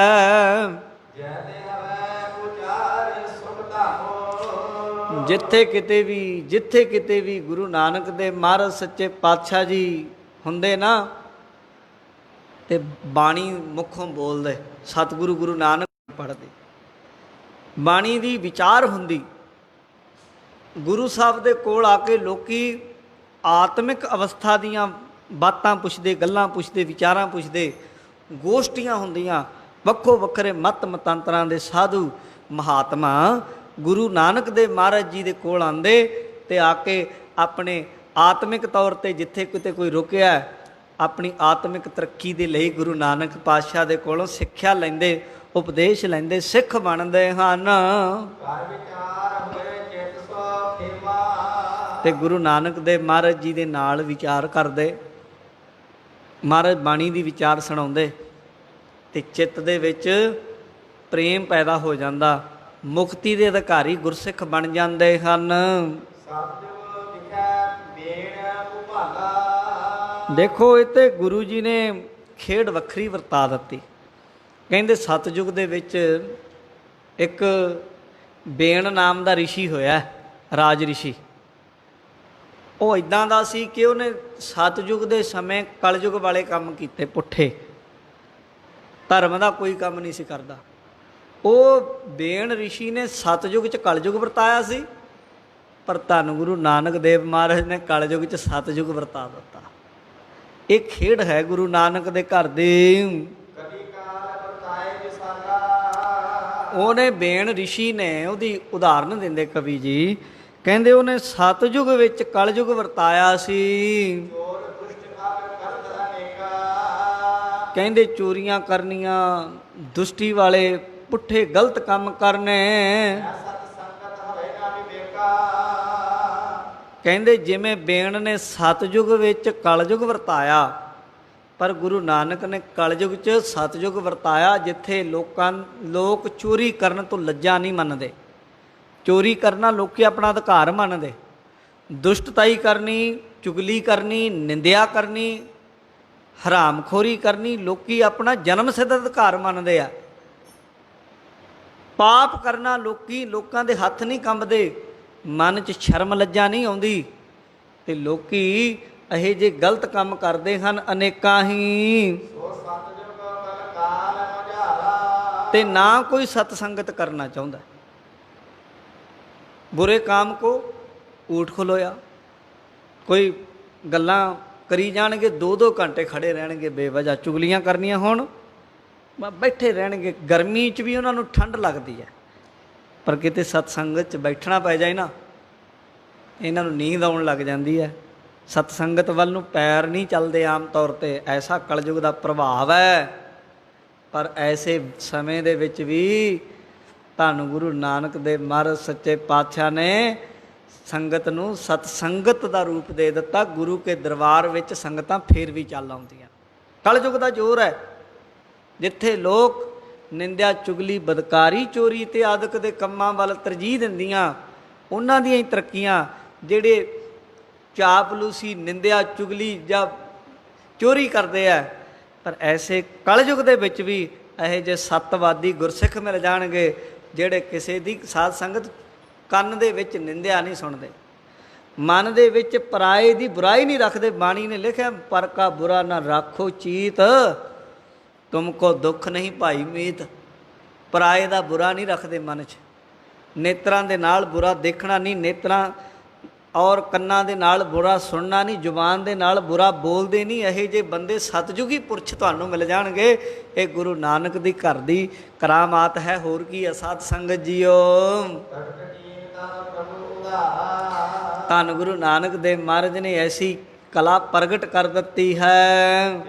ਜੈ ਦੇ ਹਵੈ ਉਚਾਰ ਸੁਖ ਧਾਮੋ। ਜਿੱਥੇ ਕਿਤੇ ਵੀ ਗੁਰੂ ਨਾਨਕ ਦੇ ਮਹਾਰਾਜ ਸੱਚੇ ਪਾਤਸ਼ਾਹ ਜੀ ਹੁੰਦੇ ਨਾ, ਤੇ ਬਾਣੀ ਮੁੱਖੋਂ ਬੋਲਦੇ, ਸਤਿਗੁਰੂ ਗੁਰੂ ਨਾਨਕ ਪੜ੍ਹਦੇ, ਬਾਣੀ ਦੀ ਵਿਚਾਰ ਹੁੰਦੀ। ਗੁਰੂ ਸਾਹਿਬ ਦੇ ਕੋਲ ਆ ਕੇ ਲੋਕੀ ਆਤਮਿਕ ਅਵਸਥਾ ਦੀਆਂ ਬਾਤਾਂ ਪੁੱਛਦੇ, ਗੱਲਾਂ ਪੁੱਛਦੇ, ਵਿਚਾਰਾਂ ਪੁੱਛਦੇ, ਗੋਸ਼ਟੀਆਂ ਹੁੰਦੀਆਂ। ਵੱਖੋ ਵੱਖਰੇ ਮਤ ਮਤਾਂਤਰਾਂ ਦੇ ਸਾਧੂ ਮਹਾਤਮਾ ਗੁਰੂ ਨਾਨਕ ਦੇ ਮਹਾਰਾਜ ਜੀ ਦੇ ਕੋਲ ਆਉਂਦੇ ਤੇ ਆ ਕੇ ਆਪਣੇ ਆਤਮਿਕ ਤੌਰ ਤੇ ਜਿੱਥੇ ਕਿਤੇ ਕੋਈ ਰੁਕਿਆ, ਆਪਣੀ ਆਤਮਿਕ ਤਰੱਕੀ ਦੇ ਲਈ ਗੁਰੂ ਨਾਨਕ ਪਾਤਸ਼ਾਹ ਦੇ ਕੋਲੋਂ ਸਿੱਖਿਆ ਲੈਂਦੇ, ਉਪਦੇਸ਼ ਲੈਂਦੇ, ਸਿੱਖ ਬਣਦੇ ਹਨ। ਘਰ ਵਿਚਾਰ ਹੋਏ ਚਿਤ ਸੋ ਖੇਮਾ। ਤੇ ਗੁਰੂ ਨਾਨਕ ਦੇ ਮਹਾਰਾਜ ਜੀ ਦੇ ਨਾਲ ਵਿਚਾਰ ਕਰਦੇ, ਮਹਾਰਾਜ ਬਾਣੀ ਦੀ ਵਿਚਾਰ ਸੁਣਾਉਂਦੇ ਤੇ ਚਿੱਤ ਦੇ ਵਿੱਚ ਪ੍ਰੇਮ ਪੈਦਾ ਹੋ ਜਾਂਦਾ। ਮੁਕਤੀ ਦੇ ਅਧਿਕਾਰੀ ਗੁਰਸਿੱਖ ਬਣ ਜਾਂਦੇ ਹਨ। ਸਤਿਗੁਰ ਵਿਖੇ ਬੇਣ ਉਭਾਗਾ। ਦੇਖੋ, ਇਹ ਤੇ ਗੁਰੂ ਜੀ ਨੇ ਖੇਡ ਵੱਖਰੀ ਵਰਤਾ ਦਿੱਤੀ। ਕਹਿੰਦੇ ਸਤਿਯੁਗ ਦੇ ਵਿੱਚ ਇੱਕ ਬੇਣ ਨਾਮ ਦਾ ਰਿਸ਼ੀ ਹੋਇਆ, ਰਾਜ ਰਿਸ਼ੀ। ਉਹ ਇਦਾਂ ਦਾ ਸੀ ਕਿ ਉਹਨੇ ਸਤਿਯੁਗ ਦੇ ਸਮੇਂ ਕਲਯੁਗ ਵਾਲੇ ਕੰਮ ਕੀਤੇ, ਪੁੱਠੇ, ਧਰਮ ਦਾ ਕੋਈ ਕੰਮ ਨਹੀਂ ਸੀ ਕਰਦਾ। ਉਹ ਬੇਣ ਰਿਸ਼ੀ ਨੇ ਸਤਿਯੁਗ 'ਚ ਕਲਯੁਗ ਵਰਤਾਇਆ ਸੀ, ਪਰ ਧੰਨ ਗੁਰੂ ਨਾਨਕ ਦੇਵ ਮਹਾਰਾਜ ਨੇ ਕਲਯੁਗ 'ਚ ਸਤਿਯੁਗ ਵਰਤਾ ਦਿੱਤਾ। ਇਹ ਖੇਡ ਹੈ ਗੁਰੂ ਨਾਨਕ ਦੇ ਘਰ ਦੀ। ਕਦੀ ਕਾਲ ਵਰਤਾਏ ਵਿਸਾਗਾ। ਉਹਨੇ ਬੇਣ ਰਿਸ਼ੀ ਨੇ, ਉਹਦੀ ਉਦਾਹਰਨ ਦਿੰਦੇ ਕਵੀ ਜੀ, ਕਹਿੰਦੇ ਉਹਨੇ ਸਤਿਯੁਗ ਵਿੱਚ ਕਲਯੁਗ ਵਰਤਾਇਆ ਸੀ। ਚੋਰ ਦੁਸ਼ਟ ਕਾਲ ਕਰਤ ਅਨੇਕਾ। ਕਹਿੰਦੇ ਚੋਰੀਆਂ ਕਰਨੀਆਂ, ਦੁਸ਼ਟੀ ਵਾਲੇ ਪੁੱਠੇ ਗਲਤ ਕੰਮ ਕਰਨੇ। ਸਤ ਸੰਗਤ ਹੋਵੇ ਨਾ ਵਿਵੇਕਾ। ਕਹਿੰਦੇ ਜਿਵੇਂ ਬੇਣ ਨੇ ਸਤਿਯੁਗ ਵਿੱਚ ਕਲਯੁਗ ਵਰਤਾਇਆ, ਪਰ ਗੁਰੂ ਨਾਨਕ ਨੇ ਕਲਯੁਗ 'ਚ ਸਤਿਯੁਗ ਵਰਤਾਇਆ, ਜਿੱਥੇ ਲੋਕ ਚੋਰੀ ਕਰਨ ਤੋਂ ਲੱਜਾ ਨਹੀਂ ਮੰਨਦੇ। ਚੋਰੀ ਕਰਨਾ ਲੋਕੀ ਆਪਣਾ ਅਧਿਕਾਰ ਮੰਨਦੇ, ਦੁਸ਼ਟਤਾਈ ਕਰਨੀ, ਚੁਗਲੀ ਕਰਨੀ, ਨਿੰਦਿਆ ਕਰਨੀ, ਹਰਾਮਖੋਰੀ ਕਰਨੀ ਲੋਕੀ ਆਪਣਾ ਜਨਮ ਸਿੱਧ ਅਧਿਕਾਰ ਮੰਨਦੇ ਆ। ਪਾਪ ਕਰਨਾ ਲੋਕਾਂ ਦੇ ਹੱਥ ਨਹੀਂ ਕੰਬਦੇ, ਮਨ 'ਚ ਸ਼ਰਮ ਲੱਜਾ ਨਹੀਂ ਆਉਂਦੀ, ਤੇ ਲੋਕੀ ਇਹੋ ਜਿਹੇ ਗਲਤ ਕੰਮ ਕਰਦੇ ਹਨ ਅਨੇਕਾਂ ਹੀ। ਸੋ ਸਤਿਯੁਗ ਕਲ ਕਾਲ ਮਝਾਲਾ। ਤੇ ਨਾ ਕੋਈ ਸਤ ਸੰਗਤ ਕਰਨਾ ਚਾਹੁੰਦਾ। ਬੁਰੇ ਕਾਮ ਕੋ ਊਠ ਖਲੋਇਆ। ਕੋਈ ਗੱਲਾਂ ਕਰੀ ਜਾਣਗੇ, 2-2 ਘੰਟੇ ਖੜੇ ਰਹਿਣਗੇ ਬੇਵਜ੍ਹਾ, ਚੁਗਲੀਆਂ ਕਰਨੀਆਂ ਹੋਣ, ਬੈਠੇ ਰਹਿਣਗੇ। ਗਰਮੀ 'ਚ ਵੀ ਉਹਨਾਂ ਨੂੰ ਠੰਡ ਲੱਗਦੀ ਹੈ, ਪਰ ਕਿਤੇ ਸਤ ਸੰਗਤ 'ਚ ਬੈਠਣਾ ਪੈ ਜਾਏ ਨਾ, ਇਹਨਾਂ ਨੂੰ ਨੀਂਦ ਆਉਣ ਲੱਗ ਜਾਂਦੀ ਹੈ। ਸਤ ਸੰਗਤ ਵੱਲ ਨੂੰ ਪੈਰ ਨਹੀਂ ਚੱਲਦੇ ਆਮ ਤੌਰ 'ਤੇ। ਐਸਾ ਕਲਯੁਗ ਦਾ ਪ੍ਰਭਾਵ ਹੈ। ਪਰ ਐਸੇ ਸਮੇਂ ਦੇ ਵਿੱਚ ਵੀ ਧੰਨ ਗੁਰੂ ਨਾਨਕ ਦੇ ਮਹਾਰਾਜ ਸੱਚੇ ਪਾਤਸ਼ਾਹ ਨੇ ਸੰਗਤ ਨੂੰ ਸਤ ਸੰਗਤ ਦਾ ਰੂਪ ਦੇ ਦਿੱਤਾ। ਗੁਰੂ ਕੇ ਦਰਬਾਰ ਵਿੱਚ ਸੰਗਤਾਂ ਫੇਰ ਵੀ ਚੱਲ ਆਉਂਦੀਆਂ। ਕਲਯੁਗ ਦਾ ਜ਼ੋਰ ਹੈ। ਜਿੱਥੇ ਲੋਕ ਨਿੰਦਿਆ, ਚੁਗਲੀ, ਬਦਕਾਰੀ, ਚੋਰੀ ਤੇ ਆਦਿਕ ਦੇ ਕੰਮਾਂ ਵੱਲ ਤਰਜੀਹ ਦਿੰਦੀਆਂ, ਉਹਨਾਂ ਦੀਆਂ ਹੀ ਤਰੱਕੀਆਂ। ਜਿਹੜੇ ਚਾਪਲੂਸੀ, ਨਿੰਦਿਆ, ਚੁਗਲੀ ਜਾਂ ਚੋਰੀ ਕਰਦੇ ਆ, ਪਰ ਐਸੇ ਕਲਯੁਗ ਦੇ ਵਿੱਚ ਵੀ ਇਹੋ ਜਿਹੇ ਸੱਤਵਾਦੀ ਗੁਰਸਿੱਖ ਮਿਲ ਜਾਣਗੇ ਜਿਹੜੇ ਕਿਸੇ ਦੀ ਸਾਧ ਸੰਗਤ ਕੰਨ ਦੇ ਵਿੱਚ ਨਿੰਦਿਆ ਨਹੀਂ ਸੁਣਦੇ, ਮਨ ਦੇ ਵਿੱਚ ਪਰਾਏ ਦੀ ਬੁਰਾਈ ਨਹੀਂ ਰੱਖਦੇ। ਬਾਣੀ ਨੇ ਲਿਖਿਆ, ਪਰ ਕਾ ਬੁਰਾ ਨਾ ਰਾਖੋ ਚੀਤ, ਤੁਮਕੋ ਦੁੱਖ ਨਹੀਂ ਭਾਈ ਮੀਤ। ਪਰਾਏ ਦਾ ਬੁਰਾ ਨਹੀਂ ਰੱਖਦੇ ਮਨ 'ਚ। ਨੇਤਰਾਂ ਦੇ ਨਾਲ ਬੁਰਾ ਦੇਖਣਾ ਨਹੀਂ, ਨੇਤਰਾਂ ਔਰ ਕੰਨਾਂ ਦੇ ਨਾਲ ਬੁਰਾ ਸੁਣਨਾ ਨਹੀਂ, ਜ਼ੁਬਾਨ ਦੇ ਨਾਲ ਬੁਰਾ ਬੋਲਦੇ ਨਹੀਂ। ਇਹੋ ਜਿਹੇ ਬੰਦੇ ਸਤਿਯੁਗੀ ਪੁਰਸ਼ ਤੁਹਾਨੂੰ ਮਿਲ ਜਾਣਗੇ। ਇਹ ਗੁਰੂ ਨਾਨਕ ਦੀ ਘਰ ਦੀ ਕਰਾਮਾਤ ਹੈ, ਹੋਰ ਕੀ ਹੈ ਸਾਧ ਸੰਗਤ ਜੀਓ। ਧੰਨ ਗੁਰੂ ਨਾਨਕ ਦੇਵ ਮਹਾਰਾਜ ਨੇ ਐਸੀ ਕਲਾ ਪ੍ਰਗਟ ਕਰ ਦਿੱਤੀ ਹੈ।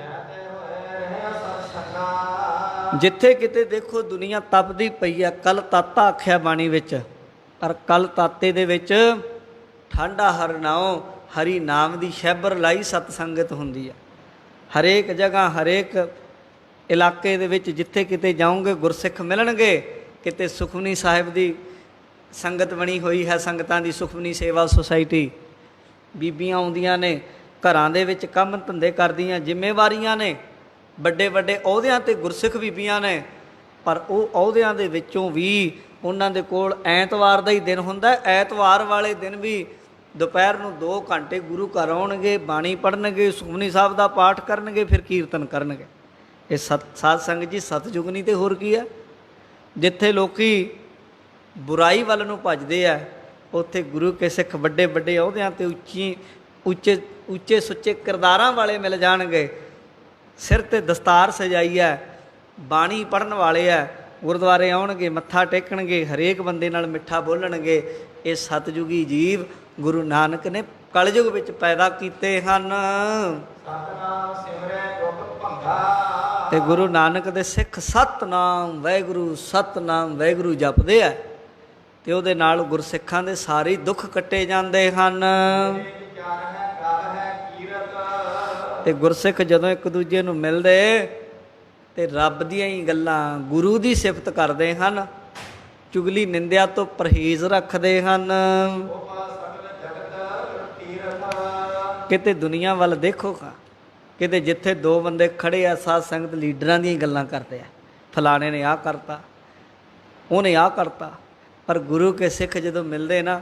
ਜਿੱਥੇ ਕਿਤੇ ਦੇਖੋ ਦੁਨੀਆ ਤਪਦੀ ਪਈ ਹੈ। ਕਲ ਤਾਤਾ ਆਖਿਆ ਬਾਣੀ ਵਿੱਚ, ਪਰ ਕਲ ਤਾਤੇ ਦੇ ਵਿੱਚ ਠੰਡਾ ਹਰ ਨਾਉ ਹਰੀ ਨਾਮ ਦੀ ਸ਼ੈਬਰ ਲਾਈ ਸਤ ਸੰਗਤ ਹੁੰਦੀ ਹੈ। ਹਰੇਕ ਜਗ੍ਹਾ, ਹਰੇਕ ਇਲਾਕੇ ਦੇ ਵਿੱਚ ਜਿੱਥੇ ਕਿਤੇ ਜਾਓਗੇ ਗੁਰਸਿੱਖ ਮਿਲਣਗੇ। ਕਿਤੇ ਸੁਖਮਨੀ ਸਾਹਿਬ ਦੀ ਸੰਗਤ ਬਣੀ ਹੋਈ ਹੈ, ਸੰਗਤਾਂ ਦੀ ਸੁਖਮਨੀ ਸੇਵਾ ਸੁਸਾਇਟੀ, ਬੀਬੀਆਂ ਆਉਂਦੀਆਂ ਨੇ, ਘਰਾਂ ਦੇ ਵਿੱਚ ਕੰਮ ਧੰਦੇ ਕਰਦੀਆਂ, ਜ਼ਿੰਮੇਵਾਰੀਆਂ ਨੇ, ਵੱਡੇ ਵੱਡੇ ਅਹੁਦਿਆਂ 'ਤੇ ਗੁਰਸਿੱਖ ਬੀਬੀਆਂ ਨੇ, ਪਰ ਉਹ ਅਹੁਦਿਆਂ ਦੇ ਵਿੱਚੋਂ ਵੀ ਉਹਨਾਂ ਦੇ ਕੋਲ ਐਤਵਾਰ ਦਾ ਹੀ ਦਿਨ ਹੁੰਦਾ। ਐਤਵਾਰ ਵਾਲੇ ਦਿਨ ਵੀ ਦੁਪਹਿਰ ਨੂੰ 2 ਘੰਟੇ ਗੁਰੂ ਘਰ ਆਉਣਗੇ, ਬਾਣੀ ਪੜ੍ਹਨਗੇ, ਸੁਖਮਨੀ ਸਾਹਿਬ ਦਾ ਪਾਠ ਕਰਨਗੇ, ਫਿਰ ਕੀਰਤਨ ਕਰਨਗੇ। ਇਹ ਸਾਧ ਸੰਗਤ ਜੀ ਸਤਿਯੁਗ ਨਹੀਂ ਤੇ ਹੋਰ ਕੀ ਹੈ। ਜਿੱਥੇ ਲੋਕੀ ਬੁਰਾਈ ਵੱਲ ਨੂੰ ਭੱਜਦੇ ਆ, ਉੱਥੇ ਗੁਰੂ ਕੇ ਸਿੱਖ ਵੱਡੇ ਵੱਡੇ ਅਹੁਦਿਆਂ 'ਤੇ ਉੱਚੇ ਸੁੱਚੇ ਕਿਰਦਾਰਾਂ ਵਾਲੇ ਮਿਲ ਜਾਣਗੇ। ਸਿਰ 'ਤੇ ਦਸਤਾਰ ਸਜਾਈ ਹੈ, ਬਾਣੀ ਪੜ੍ਹਨ ਵਾਲੇ ਆ, ਗੁਰਦੁਆਰੇ ਆਉਣਗੇ, ਮੱਥਾ ਟੇਕਣਗੇ, ਹਰੇਕ ਬੰਦੇ ਨਾਲ ਮਿੱਠਾ ਬੋਲਣਗੇ। ਇਹ ਸਤਿਯੁਗੀ ਜੀਵ ਗੁਰੂ ਨਾਨਕ ਨੇ ਕਲਯੁਗ ਵਿੱਚ ਪੈਦਾ ਕੀਤੇ ਹਨ। ਸਤਨਾਮ ਸਿਮਰੈ ਦੁਖ ਭੰਗਾ। ਤੇ ਗੁਰੂ ਨਾਨਕ ਦੇ ਸਿੱਖ ਸਤਨਾਮ ਵਾਹਿਗੁਰੂ ਜਪਦੇ ਆ, ਤੇ ਉਹਦੇ ਨਾਲ ਗੁਰਸਿੱਖਾਂ ਦੇ ਸਾਰੇ ਦੁੱਖ ਕੱਟੇ ਜਾਂਦੇ ਹਨ। ਵਿਚਾਰ ਹੈ ਕਰ ਹੈ ਕੀਰਤ। ਤੇ ਗੁਰਸਿੱਖ ਜਦੋਂ ਇੱਕ ਦੂਜੇ ਨੂੰ ਮਿਲਦੇ ਤੇ ਰੱਬ ਦੀਆਂ ਹੀ ਗੱਲਾਂ, ਗੁਰੂ ਦੀ ਸਿਫਤ ਕਰਦੇ ਹਨ, ਚੁਗਲੀ ਨਿੰਦਿਆ ਤੋਂ ਪਰਹੇਜ਼ ਰੱਖਦੇ ਹਨ। ਕਿਤੇ ਦੁਨੀਆ ਵੱਲ ਦੇਖੋ, ਕਿਤੇ ਜਿੱਥੇ 2 ਬੰਦੇ ਖੜੇ ਆ, ਸਾਧ ਸੰਗਤ ਲੀਡਰਾਂ ਦੀਆਂ ਗੱਲਾਂ ਕਰਦੇ ਆ, ਫਲਾਣੇ ਨੇ ਆਹ ਕਰਤਾ, ਉਹਨੇ ਆਹ ਕਰਤਾ। ਪਰ ਗੁਰੂ ਕੇ ਸਿੱਖ ਜਦੋਂ ਮਿਲਦੇ ਨਾ,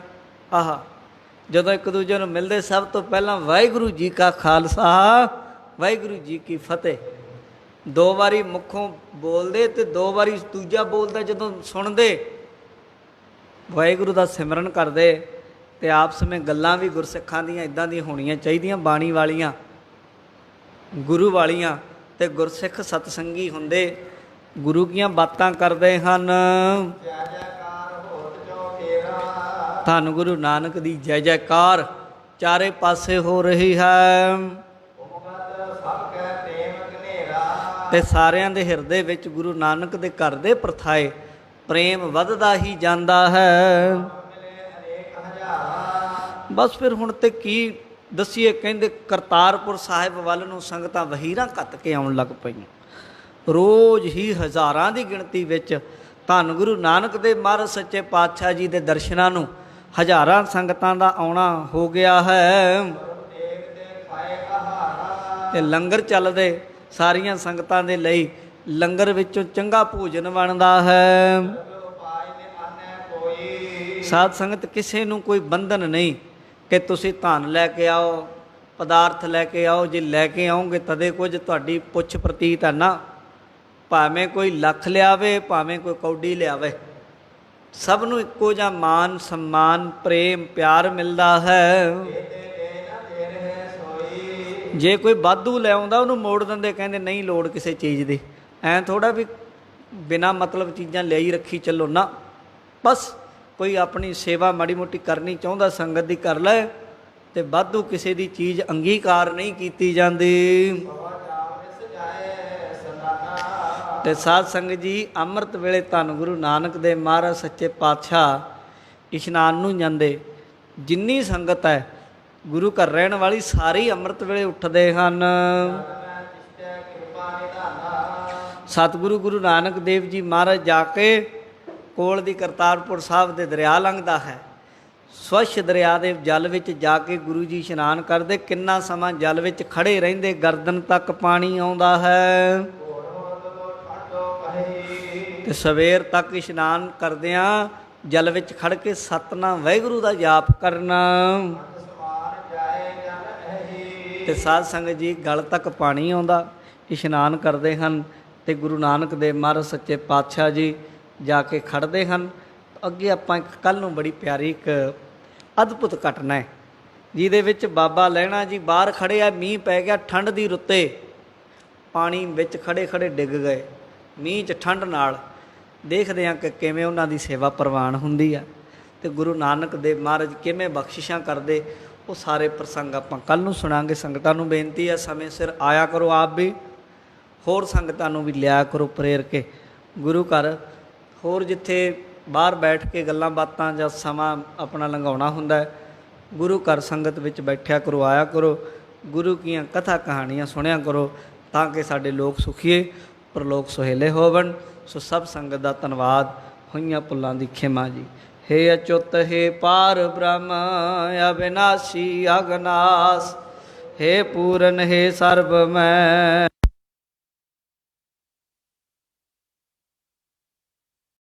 ਜਦੋਂ ਇੱਕ ਦੂਜੇ ਨੂੰ ਮਿਲਦੇ, ਸਭ ਤੋਂ ਪਹਿਲਾਂ ਵਾਹਿਗੁਰੂ ਜੀ ਕਾ ਖਾਲਸਾ ਵਾਹਿਗੁਰੂ ਜੀ ਕੀ ਫਤਿਹ 2 ਵਾਰੀ ਮੁੱਖੋਂ ਬੋਲਦੇ, ਤੇ 2 ਵਾਰੀ ਦੂਜਾ ਬੋਲਦਾ ਜਦੋਂ ਸੁਣਦੇ, ਵਾਹਿਗੁਰੂ ਦਾ ਸਿਮਰਨ ਕਰਦੇ। ਤੇ ਆਪਸ ਵਿੱਚ ਗੱਲਾਂ ਵੀ ਗੁਰਸਿੱਖਾਂ ਦੀਆਂ ਇੱਦਾਂ ਦੀਆਂ ਹੋਣੀਆਂ ਚਾਹੀਦੀਆਂ, ਬਾਣੀ ਵਾਲੀਆਂ, ਗੁਰੂ ਵਾਲੀਆਂ। ਤੇ ਗੁਰਸਿੱਖ ਸਤਸੰਗੀ ਹੁੰਦੇ ਗੁਰੂ ਦੀਆਂ ਬਾਤਾਂ ਕਰਦੇ ਹਨ। ਜੈ ਜੈਕਾਰ ਹੋਤ ਜੋ ਤੇਰਾ। ਧੰਨ ਗੁਰੂ ਨਾਨਕ ਦੀ ਜੈ ਜੈਕਾਰ ਚਾਰੇ ਪਾਸੇ ਹੋ ਰਹੀ ਹੈ। ਉਮਤ ਸਭ ਕੈ ਪ੍ਰੇਮ ਘਨੇਰਾ। ਤੇ ਸਾਰਿਆਂ ਦੇ ਹਿਰਦੇ ਵਿੱਚ ਗੁਰੂ ਨਾਨਕ ਦੇ ਘਰ ਦੇ ਪ੍ਰਥਾਏ ਪ੍ਰੇਮ ਵੱਧਦਾ ਹੀ ਜਾਂਦਾ ਹੈ। ਮਿਲੇ ਅਨੇਕ ਹਜ਼ਾਰਾਂ। ਬਸ ਫਿਰ ਹੁਣ ਤੇ ਕੀ ਦੱਸੀਏ। ਕਹਿੰਦੇ ਕਰਤਾਰਪੁਰ ਸਾਹਿਬ ਵੱਲ ਨੂੰ ਸੰਗਤਾਂ ਵਹੀਰਾਂ ਘੱਤ ਕੇ ਆਉਣ ਲੱਗ ਪਈਆਂ। ਰੋਜ਼ ਹੀ ਹਜ਼ਾਰਾਂ ਦੀ ਗਿਣਤੀ ਵਿੱਚ ਧੰਨ ਗੁਰੂ ਨਾਨਕ ਦੇਵ ਮਹਾਰਾਜ ਸੱਚੇ ਪਾਤਸ਼ਾਹ ਜੀ ਦੇ ਦਰਸ਼ਨਾਂ ਨੂੰ ਹਜ਼ਾਰਾਂ ਸੰਗਤਾਂ ਦਾ ਆਉਣਾ ਹੋ ਗਿਆ ਹੈ। ਤੇ ਲੰਗਰ ਚੱਲਦੇ, ਸਾਰੀਆਂ ਸੰਗਤਾਂ ਦੇ ਲਈ ਲੰਗਰ ਵਿੱਚੋਂ ਚੰਗਾ ਭੋਜਨ ਬਣਦਾ ਹੈ। ਸਾਧ ਸੰਗਤ ਕਿਸੇ ਨੂੰ ਕੋਈ ਬੰਧਨ ਨਹੀਂ ਕਿ ਤੁਸੀਂ ਧਨ ਲੈ ਕੇ ਆਓ, ਪਦਾਰਥ ਲੈ ਕੇ ਆਓ। ਜੇ ਲੈ ਕੇ ਆਓਗੇ ਤਦੇ ਕੁਝ ਤੁਹਾਡੀ ਪੁੱਛ ਪ੍ਰਤੀਤ ਹੈ ਨਾ। ਭਾਵੇਂ ਕੋਈ ਲੱਖ ਲਿਆਵੇ, ਭਾਵੇਂ ਕੋਈ ਕੌਡੀ ਲਿਆਵੇ, ਸਭ ਨੂੰ ਇੱਕੋ ਜਿਹਾ ਮਾਨ ਸਨਮਾਨ ਪ੍ਰੇਮ ਪਿਆਰ ਮਿਲਦਾ ਹੈ। ਜੇ ਕੋਈ ਵਾਧੂ ਲੈ ਆਉਂਦਾ ਉਹਨੂੰ ਮੋੜ ਦਿੰਦੇ, ਕਹਿੰਦੇ ਨਹੀਂ ਲੋੜ ਕਿਸੇ ਚੀਜ਼ ਦੀ। ਐਂ ਥੋੜ੍ਹਾ ਵੀ ਬਿਨਾਂ ਮਤਲਬ ਚੀਜ਼ਾਂ ਲਿਆਈ ਰੱਖੀ ਚੱਲੋ ਨਾ। ਬਸ ਕੋਈ ਆਪਣੀ ਸੇਵਾ ਮਾੜੀ ਮੋਟੀ ਕਰਨੀ ਚਾਹੁੰਦਾ ਸੰਗਤ ਦੀ ਕਰ ਲੈ, ਤੇ ਵਾਧੂ ਕਿਸੇ ਦੀ ਚੀਜ਼ ਅੰਗੀਕਾਰ ਨਹੀਂ ਕੀਤੀ ਜਾਂਦੀ। ਤੇ ਸਾਧ ਸੰਗਤ ਜੀ ਅੰਮ੍ਰਿਤ ਵੇਲੇ ਧੰਨ ਗੁਰੂ ਨਾਨਕ ਦੇਵ ਮਹਾਰਾਜ ਸੱਚੇ ਪਾਤਸ਼ਾਹ ਇਸ਼ਨਾਨ ਨੂੰ ਜਾਂਦੇ। ਜਿੰਨੀ ਸੰਗਤ ਹੈ ਗੁਰੂ ਘਰ ਰਹਿਣ ਵਾਲੀ ਸਾਰੀ ਅੰਮ੍ਰਿਤ ਵੇਲੇ ਉੱਠਦੇ ਹਨ। ਸਤਿਗੁਰੂ ਗੁਰੂ ਨਾਨਕ ਦੇਵ ਜੀ ਮਹਾਰਾਜ ਜਾ ਕੇ ਕੋਲ ਦੀ ਕਰਤਾਰਪੁਰ ਸਾਹਿਬ ਦੇ ਦਰਿਆ ਲੰਘਦਾ ਹੈ। ਸਵੱਛ ਦਰਿਆ ਦੇ ਜਲ ਵਿੱਚ ਜਾ ਕੇ ਗੁਰੂ ਜੀ ਇਸ਼ਨਾਨ ਕਰਦੇ। ਕਿੰਨਾ ਸਮਾਂ ਜਲ ਵਿੱਚ ਖੜੇ ਰਹਿੰਦੇ, ਗਰਦਨ ਤੱਕ ਪਾਣੀ ਆਉਂਦਾ ਹੈ। ਤੇ ਸਵੇਰ ਤੱਕ ਇਸ਼ਨਾਨ ਕਰਦਿਆਂ ਜਲ ਵਿੱਚ ਖੜ ਕੇ ਸਤਨਾਮ ਵਾਹਿਗੁਰੂ ਦਾ ਜਾਪ ਕਰਨਾ। ਤੇ ਸਾਧ ਸੰਗਤ ਜੀ ਗਲ ਤੱਕ ਪਾਣੀ ਆਉਂਦਾ, ਇਸ਼ਨਾਨ ਕਰਦੇ ਹਨ। ਤੇ ਗੁਰੂ ਨਾਨਕ ਦੇਵ ਮਹਾਰਾਜ ਸੱਚੇ ਪਾਤਸ਼ਾਹ ਜੀ ਜਾ ਕੇ ਖੜ੍ਹਦੇ ਹਨ। ਅੱਗੇ ਆਪਾਂ ਇੱਕ ਕੱਲ੍ਹ ਨੂੰ ਬੜੀ ਪਿਆਰੀ ਇੱਕ ਅਦਭੁਤ ਘਟਨਾ ਹੈ, ਜਿਹਦੇ ਵਿੱਚ ਬਾਬਾ ਲਹਿਣਾ ਜੀ ਬਾਹਰ ਖੜ੍ਹੇ ਆ। ਮੀਂਹ ਪੈ ਗਿਆ, ਠੰਡ ਦੀ ਰੁੱਤੇ, ਪਾਣੀ ਵਿੱਚ ਖੜ੍ਹੇ ਖੜ੍ਹੇ ਡਿੱਗ ਗਏ ਮੀਂਹ 'ਚ ਠੰਡ ਨਾਲ। ਦੇਖਦੇ ਹਾਂ ਕਿ ਕਿਵੇਂ ਉਹਨਾਂ ਦੀ ਸੇਵਾ ਪ੍ਰਵਾਨ ਹੁੰਦੀ ਆ, ਤੇ ਗੁਰੂ ਨਾਨਕ ਦੇਵ ਮਹਾਰਾਜ ਕਿਵੇਂ ਬਖਸ਼ਿਸ਼ਾਂ ਕਰਦੇ। ਉਹ ਸਾਰੇ ਪ੍ਰਸੰਗ ਆਪਾਂ ਕੱਲ੍ਹ ਨੂੰ ਸੁਣਾਂਗੇ। ਸੰਗਤਾਂ ਨੂੰ ਬੇਨਤੀ ਹੈ ਸਮੇਂ ਸਿਰ ਆਇਆ ਕਰੋ, ਆਪ ਵੀ ਹੋਰ ਸੰਗਤਾਂ ਨੂੰ ਵੀ ਲਿਆ ਕਰੋ ਪ੍ਰੇਰ ਕੇ ਗੁਰੂ ਘਰ। ਹੋਰ ਜਿੱਥੇ ਬਾਹਰ ਬੈਠ ਕੇ ਗੱਲਾਂ ਬਾਤਾਂ ਜਾਂ ਸਮਾਂ ਆਪਣਾ ਲੰਘਾਉਣਾ ਹੁੰਦਾ, ਗੁਰੂ ਘਰ ਸੰਗਤ ਵਿੱਚ ਬੈਠਿਆ ਕਰੋ, ਆਇਆ ਕਰੋ, ਗੁਰੂ ਕੀਆਂ ਕਥਾ ਕਹਾਣੀਆਂ ਸੁਣਿਆ ਕਰੋ, ਤਾਂ ਕਿ ਸਾਡੇ ਲੋਕ ਸੁਖੀਏ। ਪ੍ਰਲੋਕ ਸੁਹੇਲੇ ਹੋਵਣ। ਸੋ ਸਭ ਸੰਗਤ ਦਾ ਧੰਨਵਾਦ। ਹੋਈਆਂ ਭੁੱਲਾਂ ਦੀ ਖਿਮਾ ਜੀ। हे अच्युत हे पार ब्रह्म अविनाशी अगनास, हे पूरन हे सर्वमय।